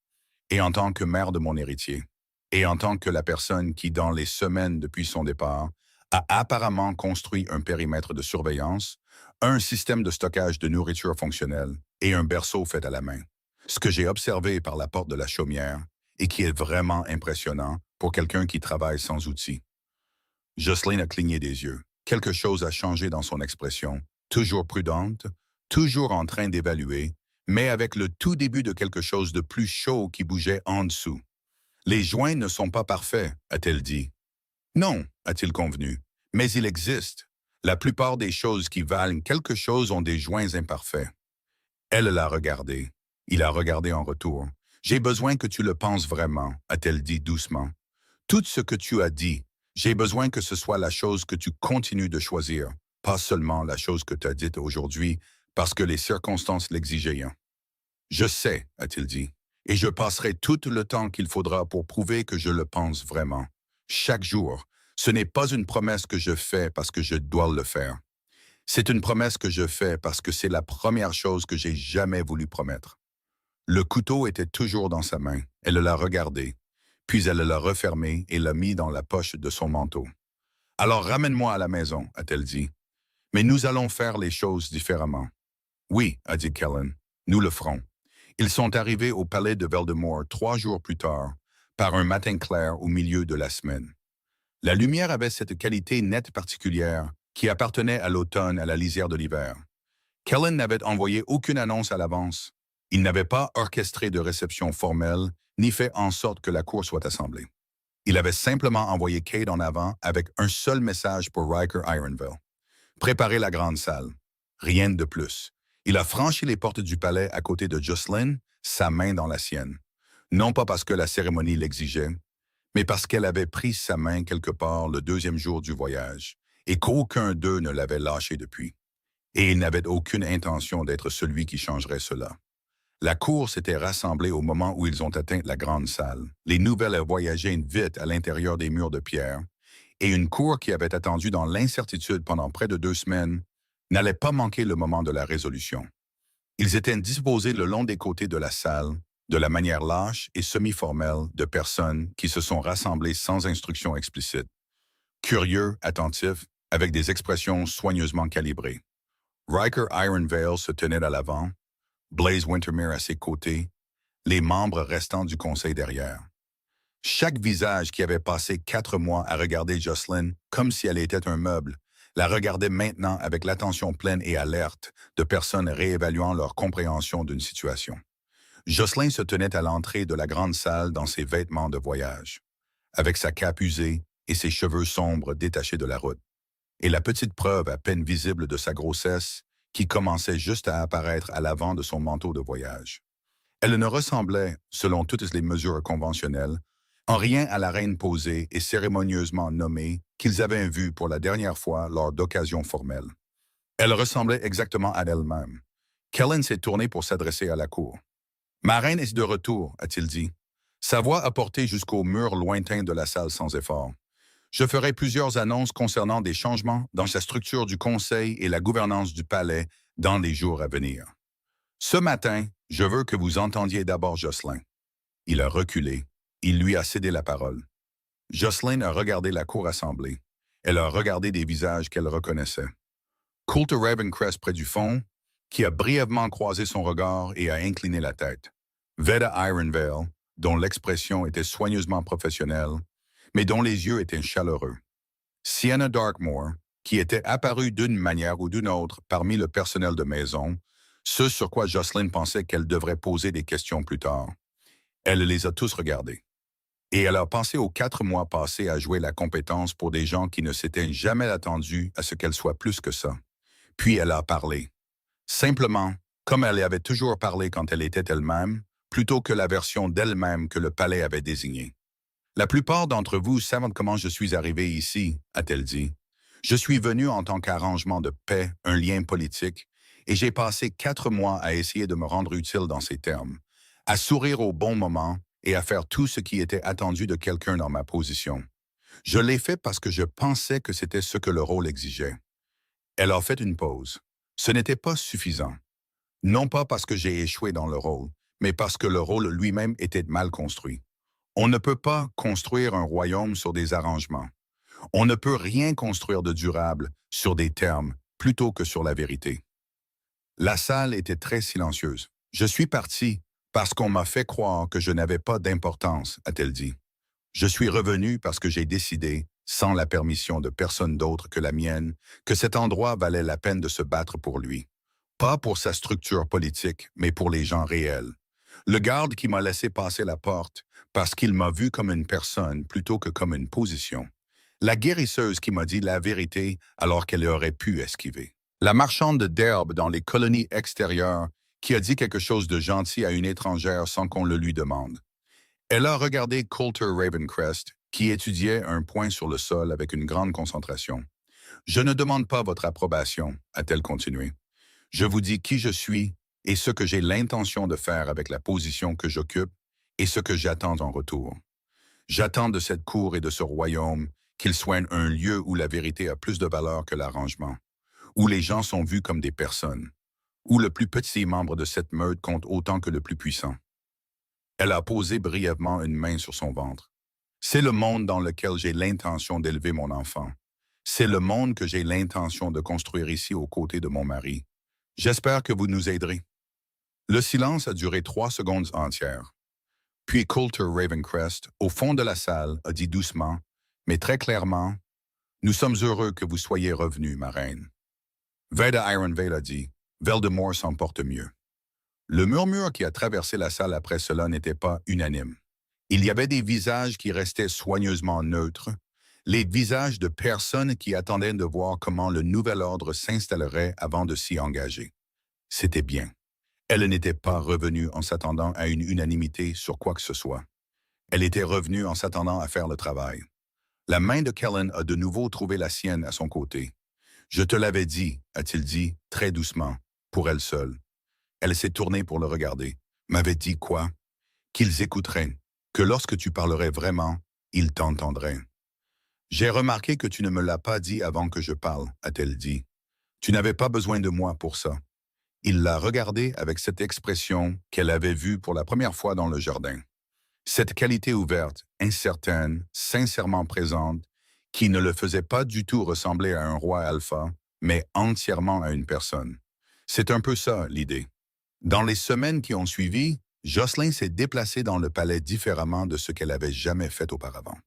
et en tant que mère de mon héritier, et en tant que la personne qui, dans les semaines depuis son départ, a apparemment construit un périmètre de surveillance, un système de stockage de nourriture fonctionnelle et un berceau fait à la main. Ce que j'ai observé par la porte de la chaumière et qui est vraiment impressionnant pour quelqu'un qui travaille sans outils. » Jocelyn a cligné des yeux. Quelque chose a changé dans son expression, toujours prudente, toujours en train d'évaluer, mais avec le tout début de quelque chose de plus chaud qui bougeait en dessous. « Les joints ne sont pas parfaits, a-t-elle dit. « Non, a-t-il convenu, mais il existe. La plupart des choses qui valent quelque chose ont des joints imparfaits. » Elle l'a regardé. Il a regardé en retour. « J'ai besoin que tu le penses vraiment, a-t-elle dit doucement. Tout ce que tu as dit, j'ai besoin que ce soit la chose que tu continues de choisir, pas seulement la chose que tu as dite aujourd'hui, parce que les circonstances l'exigeaient. Je sais, a-t-il dit, et je passerai tout le temps qu'il faudra pour prouver que je le pense vraiment. Chaque jour, ce n'est pas une promesse que je fais parce que je dois le faire. C'est une promesse que je fais parce que c'est la première chose que j'ai jamais voulu promettre. » Le couteau était toujours dans sa main. Elle l'a regardé. Puis elle l'a refermé et l'a mis dans la poche de son manteau. « Alors ramène-moi à la maison, a-t-elle dit. Mais nous allons faire les choses différemment. »« Oui, a dit Kellen, nous le ferons. » Ils sont arrivés au palais de Veldemort 3 jours plus tard, par un matin clair au milieu de la semaine. La lumière avait cette qualité nette particulière qui appartenait à l'automne à la lisière de l'hiver. Kellen n'avait envoyé aucune annonce à l'avance. Il n'avait pas orchestré de réception formelle, ni fait en sorte que la cour soit assemblée. Il avait simplement envoyé Kate en avant avec un seul message pour Riker Ironville. Préparer la grande salle. Rien de plus. Il a franchi les portes du palais à côté de Jocelyn, sa main dans la sienne. Non pas parce que la cérémonie l'exigeait, mais parce qu'elle avait pris sa main quelque part le 2e jour du voyage, et qu'aucun d'eux ne l'avait lâché depuis. Et il n'avait aucune intention d'être celui qui changerait cela. La cour s'était rassemblée au moment où ils ont atteint la grande salle. Les nouvelles voyageaient vite à l'intérieur des murs de pierre, et une cour qui avait attendu dans l'incertitude pendant près de 2 semaines n'allait pas manquer le moment de la résolution. Ils étaient disposés le long des côtés de la salle, de la manière lâche et semi-formelle de personnes qui se sont rassemblées sans instruction explicite. Curieux, attentifs, avec des expressions soigneusement calibrées. Riker Ironvale se tenait à l'avant, Blaze Wintermere à ses côtés, les membres restants du conseil derrière. Chaque visage qui avait passé 4 mois à regarder Jocelyn comme si elle était un meuble, la regardait maintenant avec l'attention pleine et alerte de personnes réévaluant leur compréhension d'une situation. Jocelyn se tenait à l'entrée de la grande salle dans ses vêtements de voyage, avec sa cape usée et ses cheveux sombres détachés de la route, et la petite preuve à peine visible de sa grossesse qui commençait juste à apparaître à l'avant de son manteau de voyage. Elle ne ressemblait, selon toutes les mesures conventionnelles, en rien à la reine posée et cérémonieusement nommée qu'ils avaient vue pour la dernière fois lors d'occasions formelles. Elle ressemblait exactement à elle-même. Kellen s'est tourné pour s'adresser à la cour. « Ma reine est de retour », a-t-il dit. Sa voix a porté jusqu'au mur lointain de la salle sans effort. « Je ferai plusieurs annonces concernant des changements dans la structure du conseil et la gouvernance du palais dans les jours à venir. Ce matin, je veux que vous entendiez d'abord Jocelyn. » Il a reculé. Il lui a cédé la parole. Jocelyn a regardé la cour assemblée. Elle a regardé des visages qu'elle reconnaissait. Coulter Ravencrest près du fond, qui a brièvement croisé son regard et a incliné la tête. Veda Ironvale, dont l'expression était soigneusement professionnelle, mais dont les yeux étaient chaleureux. Sienna Darkmoor, qui était apparue d'une manière ou d'une autre parmi le personnel de maison, ce sur quoi Jocelyn pensait qu'elle devrait poser des questions plus tard. Elle les a tous regardés. Et elle a pensé aux 4 mois passés à jouer la compétence pour des gens qui ne s'étaient jamais attendus à ce qu'elle soit plus que ça. Puis elle a parlé. Simplement, comme elle avait toujours parlé quand elle était elle-même, plutôt que la version d'elle-même que le palais avait désignée. « La plupart d'entre vous savent comment je suis arrivée ici, » a-t-elle dit. « Je suis venue en tant qu'arrangement de paix, un lien politique, et j'ai passé 4 mois à essayer de me rendre utile dans ces termes, à sourire au bon moment et à faire tout ce qui était attendu de quelqu'un dans ma position. Je l'ai fait parce que je pensais que c'était ce que le rôle exigeait. » Elle a fait une pause. Ce n'était pas suffisant. Non pas parce que j'ai échoué dans le rôle, mais parce que le rôle lui-même était mal construit. On ne peut pas construire un royaume sur des arrangements. On ne peut rien construire de durable sur des termes plutôt que sur la vérité. La salle était très silencieuse. « Je suis partie parce qu'on m'a fait croire que je n'avais pas d'importance », a-t-elle dit. « Je suis revenue parce que j'ai décidé, sans la permission de personne d'autre que la mienne, que cet endroit valait la peine de se battre pour lui. Pas pour sa structure politique, mais pour les gens réels. Le garde qui m'a laissé passer la porte parce qu'il m'a vu comme une personne plutôt que comme une position. La guérisseuse qui m'a dit la vérité alors qu'elle aurait pu esquiver. La marchande d'herbe dans les colonies extérieures qui a dit quelque chose de gentil à une étrangère sans qu'on le lui demande. Elle a regardé Coulter Ravencrest, qui étudiait un point sur le sol avec une grande concentration. « Je ne demande pas votre approbation, » a-t-elle continué. « Je vous dis qui je suis et ce que j'ai l'intention de faire avec la position que j'occupe et ce que j'attends en retour. J'attends de cette cour et de ce royaume qu'il soit un lieu où la vérité a plus de valeur que l'arrangement, où les gens sont vus comme des personnes, où le plus petit membre de cette meute compte autant que le plus puissant. » Elle a posé brièvement une main sur son ventre. « C'est le monde dans lequel j'ai l'intention d'élever mon enfant. C'est le monde que j'ai l'intention de construire ici aux côtés de mon mari. J'espère que vous nous aiderez. » Le silence a duré 3 secondes entières. Puis Coulter Ravencrest, au fond de la salle, a dit doucement, mais très clairement, « Nous sommes heureux que vous soyez revenue, ma reine. » Veda Ironvale a dit, « Voldemort s'en porte mieux. » Le murmure qui a traversé la salle après cela n'était pas unanime. Il y avait des visages qui restaient soigneusement neutres, les visages de personnes qui attendaient de voir comment le nouvel ordre s'installerait avant de s'y engager. C'était bien. Elle n'était pas revenue en s'attendant à une unanimité sur quoi que ce soit. Elle était revenue en s'attendant à faire le travail. La main de Kellen a de nouveau trouvé la sienne à son côté. « Je te l'avais dit », a-t-il dit, très doucement, pour elle seule. Elle s'est tournée pour le regarder. « M'avait dit quoi? » Qu'ils écouteraient, que lorsque tu parlerais vraiment, ils t'entendraient. « J'ai remarqué que tu ne me l'as pas dit avant que je parle, » a-t-elle dit. « Tu n'avais pas besoin de moi pour ça. » Il l'a regardée avec cette expression qu'elle avait vue pour la première fois dans le jardin. Cette qualité ouverte, incertaine, sincèrement présente, qui ne le faisait pas du tout ressembler à un roi alpha, mais entièrement à une personne. C'est un peu ça, l'idée. Dans les semaines qui ont suivi, Jocelyn s'est déplacée dans le palais différemment de ce qu'elle avait jamais fait auparavant.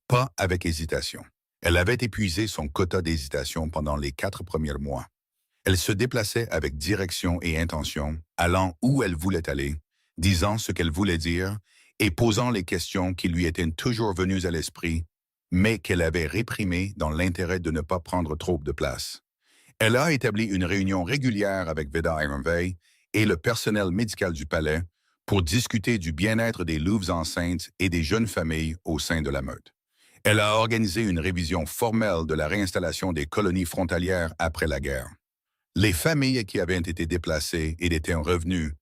Pas avec hésitation. Elle avait épuisé son quota d'hésitation pendant les 4 premiers mois. Elle se déplaçait avec direction et intention, allant où elle voulait aller, disant ce qu'elle voulait dire et posant les questions qui lui étaient toujours venues à l'esprit, mais qu'elle avait réprimées dans l'intérêt de ne pas prendre trop de place. Elle a établi une réunion régulière avec Veda Ironvey et le personnel médical du palais pour discuter du bien-être des louves enceintes et des jeunes familles au sein de la meute. Elle a organisé une révision formelle de la réinstallation des colonies frontalières après la guerre. Les familles qui avaient été déplacées étaient revenues,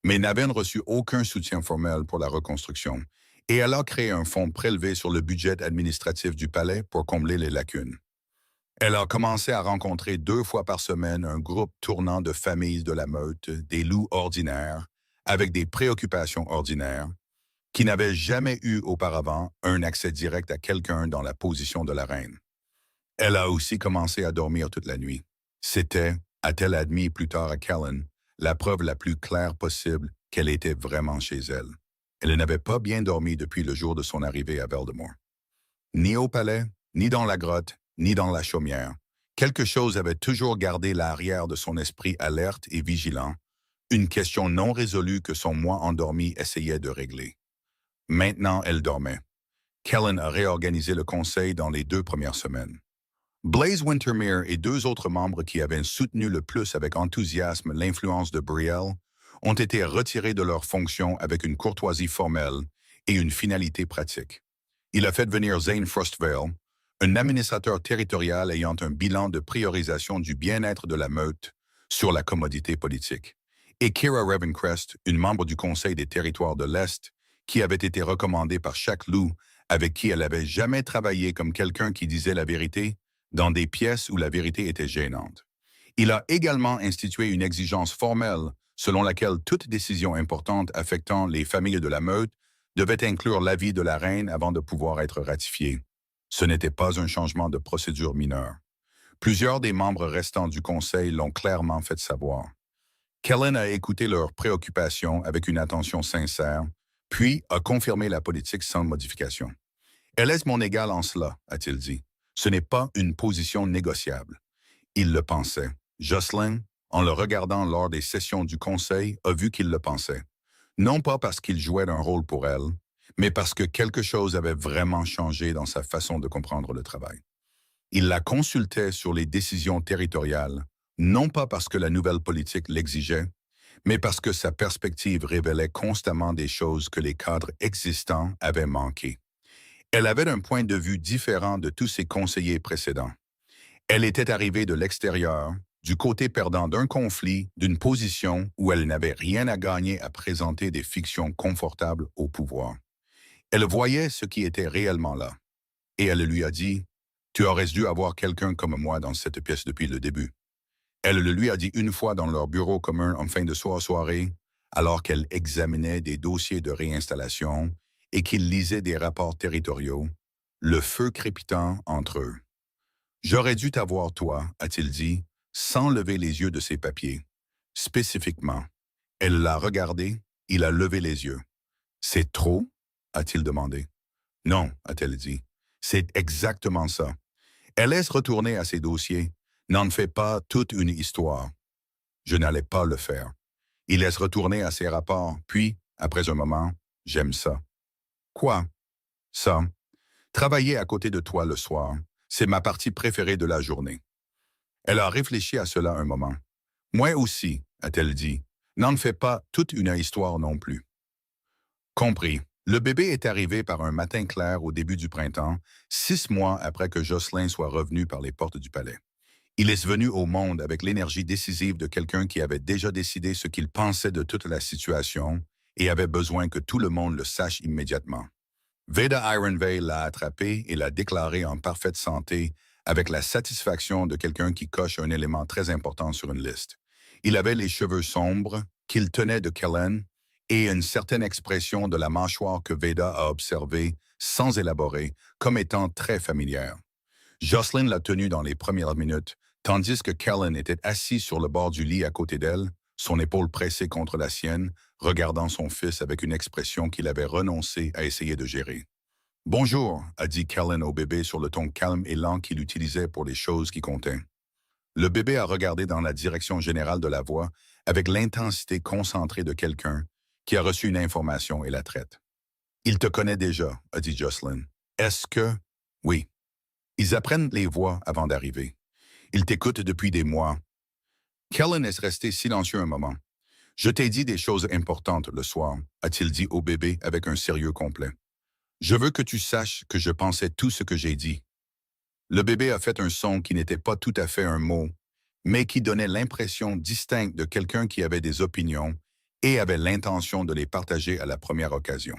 mais n'avaient reçu aucun soutien formel pour la reconstruction, et elle a créé un fonds prélevé sur le budget administratif du palais pour combler les lacunes. Elle a commencé à rencontrer 2 fois par semaine un groupe tournant de familles de la meute, des loups ordinaires, avec des préoccupations ordinaires, qui n'avaient jamais eu auparavant un accès direct à quelqu'un dans la position de la reine. Elle a aussi commencé à dormir toute la nuit. C'était, a-t-elle admis plus tard à Kellen, la preuve la plus claire possible qu'elle était vraiment chez elle. Elle n'avait pas bien dormi depuis le jour de son arrivée à Valdemar. Ni au palais, ni dans la grotte, ni dans la chaumière. Quelque chose avait toujours gardé l'arrière de son esprit alerte et vigilant, une question non résolue que son moi endormi essayait de régler. Maintenant, elle dormait. Kellen a réorganisé le conseil dans les 2 premières semaines. Blaise Wintermere et 2 autres membres qui avaient soutenu le plus avec enthousiasme l'influence de Brielle ont été retirés de leurs fonctions avec une courtoisie formelle et une finalité pratique. Il a fait venir Zane Frostvale, un administrateur territorial ayant un bilan de priorisation du bien-être de la meute sur la commodité politique, et Kira Ravencrest, une membre du Conseil des territoires de l'Est, qui avait été recommandée par chaque loup avec qui elle avait jamais travaillé comme quelqu'un qui disait la vérité dans des pièces où la vérité était gênante. Il a également institué une exigence formelle selon laquelle toute décision importante affectant les familles de la meute devait inclure l'avis de la reine avant de pouvoir être ratifiée. Ce n'était pas un changement de procédure mineur. Plusieurs des membres restants du Conseil l'ont clairement fait savoir. Kellen a écouté leurs préoccupations avec une attention sincère, puis a confirmé la politique sans modification. « Elle est mon égale en cela », a-t-il dit. « Ce n'est pas une position négociable. » Il le pensait. Jocelyn, en le regardant lors des sessions du Conseil, a vu qu'il le pensait. Non pas parce qu'il jouait un rôle pour elle, mais parce que quelque chose avait vraiment changé dans sa façon de comprendre le travail. Il la consultait sur les décisions territoriales, non pas parce que la nouvelle politique l'exigeait, mais parce que sa perspective révélait constamment des choses que les cadres existants avaient manquées. Elle avait un point de vue différent de tous ses conseillers précédents. Elle était arrivée de l'extérieur, du côté perdant d'un conflit, d'une position où elle n'avait rien à gagner à présenter des fictions confortables au pouvoir. Elle voyait ce qui était réellement là. Et elle lui a dit, « Tu aurais dû avoir quelqu'un comme moi dans cette pièce depuis le début. » Elle le lui a dit une fois dans leur bureau commun en fin de soirée, alors qu'elle examinait des dossiers de réinstallation et qu'il lisait des rapports territoriaux, le feu crépitant entre eux. « J'aurais dû t'avoir, toi, a-t-il dit, sans lever les yeux de ses papiers. Spécifiquement. Elle l'a regardé, il a levé les yeux. « C'est trop ?» a-t-il demandé. « Non, a-t-elle dit. C'est exactement ça. Elle laisse retourner à ses dossiers. N'en fait pas toute une histoire. Je n'allais pas le faire. Il laisse retourner à ses rapports, puis, après un moment, j'aime ça. Quoi? Ça. Travailler à côté de toi le soir, c'est ma partie préférée de la journée. Elle a réfléchi à cela un moment. Moi aussi, a-t-elle dit. N'en fais pas toute une histoire non plus. Compris. Le bébé est arrivé par un matin clair au début du printemps, 6 mois après que Jocelyn soit revenu par les portes du palais. Il est venu au monde avec l'énergie décisive de quelqu'un qui avait déjà décidé ce qu'il pensait de toute la situation et avait besoin que tout le monde le sache immédiatement. Veda Ironvey l'a attrapé et l'a déclaré en parfaite santé avec la satisfaction de quelqu'un qui coche un élément très important sur une liste. Il avait les cheveux sombres, qu'il tenait de Kellen, et une certaine expression de la mâchoire que Veda a observée, sans élaborer, comme étant très familière. Jocelyn l'a tenu dans les premières minutes, tandis que Kellen était assis sur le bord du lit à côté d'elle, son épaule pressée contre la sienne, regardant son fils avec une expression qu'il avait renoncé à essayer de gérer. Bonjour, a dit Kellen au bébé sur le ton calme et lent qu'il utilisait pour les choses qui comptaient. Le bébé a regardé dans la direction générale de la voix avec l'intensité concentrée de quelqu'un qui a reçu une information et la traite. Il te connaît déjà, a dit Jocelyn. Est-ce que... Oui. Ils apprennent les voix avant d'arriver. Ils t'écoutent depuis des mois. Kellen est resté silencieux un moment. Je t'ai dit des choses importantes le soir, a-t-il dit au bébé avec un sérieux complet. Je veux que tu saches que je pensais tout ce que j'ai dit. Le bébé a fait un son qui n'était pas tout à fait un mot, mais qui donnait l'impression distincte de quelqu'un qui avait des opinions et avait l'intention de les partager à la première occasion.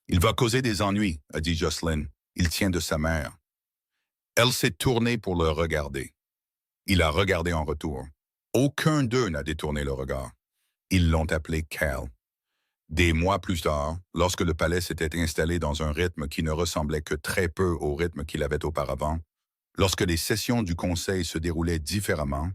Il va causer des ennuis, a dit Jocelyn. Il tient de sa mère. Elle s'est tournée pour le regarder. Il a regardé en retour. Aucun d'eux n'a détourné le regard. Ils l'ont appelé Cal. Des mois plus tard, lorsque le palais s'était installé dans un rythme qui ne ressemblait que très peu au rythme qu'il avait auparavant, lorsque les sessions du conseil se déroulaient différemment,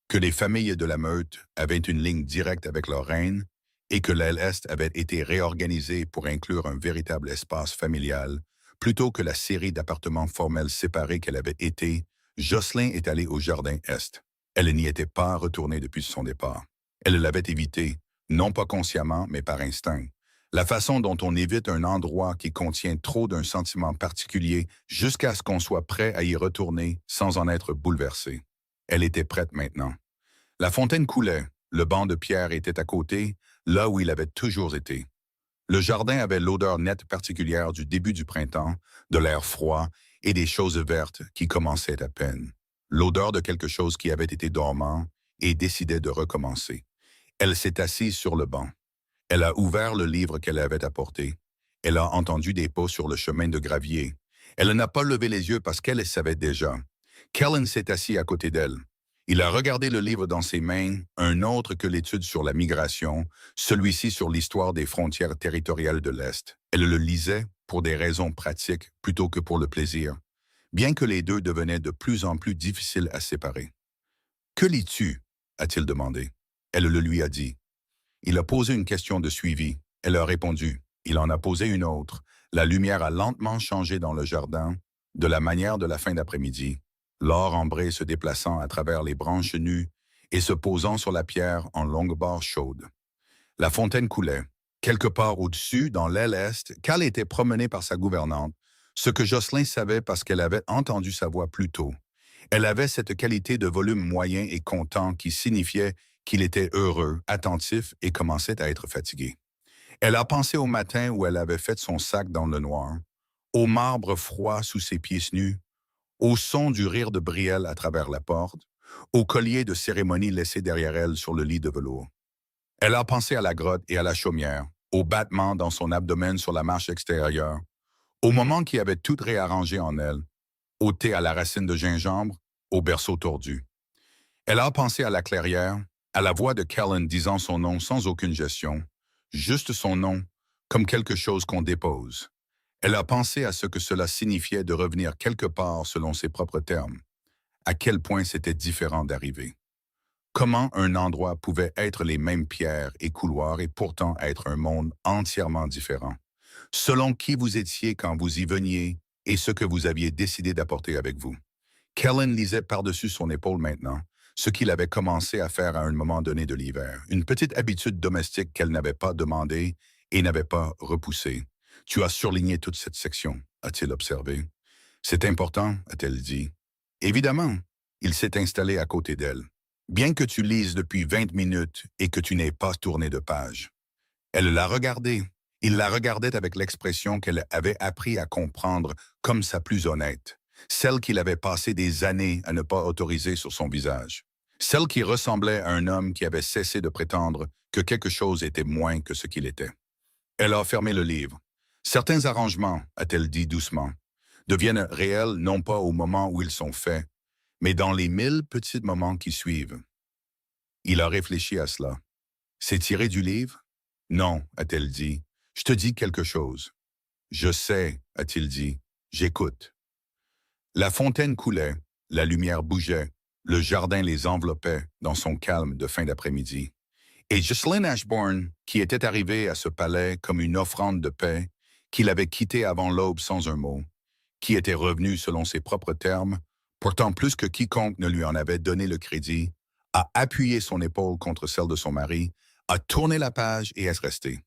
que les familles de la meute avaient une ligne directe avec leur reine et que l'aile Est avait été réorganisée pour inclure un véritable espace familial, plutôt que la série d'appartements formels séparés qu'elle avait été, Jocelyn est allée au jardin Est. Elle n'y était pas retournée depuis son départ. Elle l'avait évité, non pas consciemment, mais par instinct. La façon dont on évite un endroit qui contient trop d'un sentiment particulier jusqu'à ce qu'on soit prêt à y retourner sans en être bouleversé. Elle était prête maintenant. La fontaine coulait, le banc de pierre était à côté, là où il avait toujours été. Le jardin avait l'odeur nette particulière du début du printemps, de l'air froid et des choses vertes qui commençaient à peine. L'odeur de quelque chose qui avait été dormant et décidait de recommencer. Elle s'est assise sur le banc. Elle a ouvert le livre qu'elle avait apporté. Elle a entendu des pas sur le chemin de gravier. Elle n'a pas levé les yeux parce qu'elle les savait déjà. Kellen s'est assis à côté d'elle. Il a regardé le livre dans ses mains, un autre que l'étude sur la migration, celui-ci sur l'histoire des frontières territoriales de l'Est. Elle le lisait pour des raisons pratiques plutôt que pour le plaisir, bien que les deux devenaient de plus en plus difficiles à séparer. « Que lis-tu » a-t-il demandé. Elle le lui a dit. Il a posé une question de suivi. Elle a répondu. Il en a posé une autre. La lumière a lentement changé dans le jardin, de la manière de la fin d'après-midi, l'or ambré se déplaçant à travers les branches nues et se posant sur la pierre en longues barres chaudes. La fontaine coulait. Quelque part au-dessus, dans l'aile est, Cal était promenée par sa gouvernante, ce que Jocelyn savait parce qu'elle avait entendu sa voix plus tôt. Elle avait cette qualité de volume moyen et content qui signifiait qu'il était heureux, attentif et commençait à être fatigué. Elle a pensé au matin où elle avait fait son sac dans le noir, au marbre froid sous ses pieds nus, au son du rire de Brielle à travers la porte, au collier de cérémonie laissé derrière elle sur le lit de velours. Elle a pensé à la grotte et à la chaumière, au battement dans son abdomen sur la marche extérieure, au moment qui avait tout réarrangé en elle, au thé à la racine de gingembre, au berceau tordu. Elle a pensé à la clairière, à la voix de Kellen disant son nom sans aucune gestion, juste son nom, comme quelque chose qu'on dépose. Elle a pensé à ce que cela signifiait de revenir quelque part selon ses propres termes, à quel point c'était différent d'arriver. Comment un endroit pouvait être les mêmes pierres et couloirs et pourtant être un monde entièrement différent, selon qui vous étiez quand vous y veniez et ce que vous aviez décidé d'apporter avec vous. Kellen lisait par-dessus son épaule maintenant, ce qu'il avait commencé à faire à un moment donné de l'hiver, une petite habitude domestique qu'elle n'avait pas demandée et n'avait pas repoussée. « Tu as surligné toute cette section », a-t-il observé. « C'est important », a-t-elle dit. Évidemment, il s'est installé à côté d'elle. « Bien que tu lises depuis 20 minutes et que tu n'aies pas tourné de page. » Elle l'a regardé. Il la regardait avec l'expression qu'elle avait appris à comprendre comme sa plus honnête, celle qu'il avait passé des années à ne pas autoriser sur son visage, celle qui ressemblait à un homme qui avait cessé de prétendre que quelque chose était moins que ce qu'il était. Elle a fermé le livre. Certains arrangements, a-t-elle dit doucement, deviennent réels non pas au moment où ils sont faits, mais dans les 1000 petits moments qui suivent. Il a réfléchi à cela. C'est tiré du livre? Non, a-t-elle dit. Je te dis quelque chose. Je sais, a-t-il dit. J'écoute. La fontaine coulait, la lumière bougeait, le jardin les enveloppait dans son calme de fin d'après-midi. Et Jocelyn Ashbourne, qui était arrivée à ce palais comme une offrande de paix, qu'il avait quitté avant l'aube sans un mot, qui était revenu selon ses propres termes, pourtant plus que quiconque ne lui en avait donné le crédit, a appuyé son épaule contre celle de son mari, a tourné la page et est resté.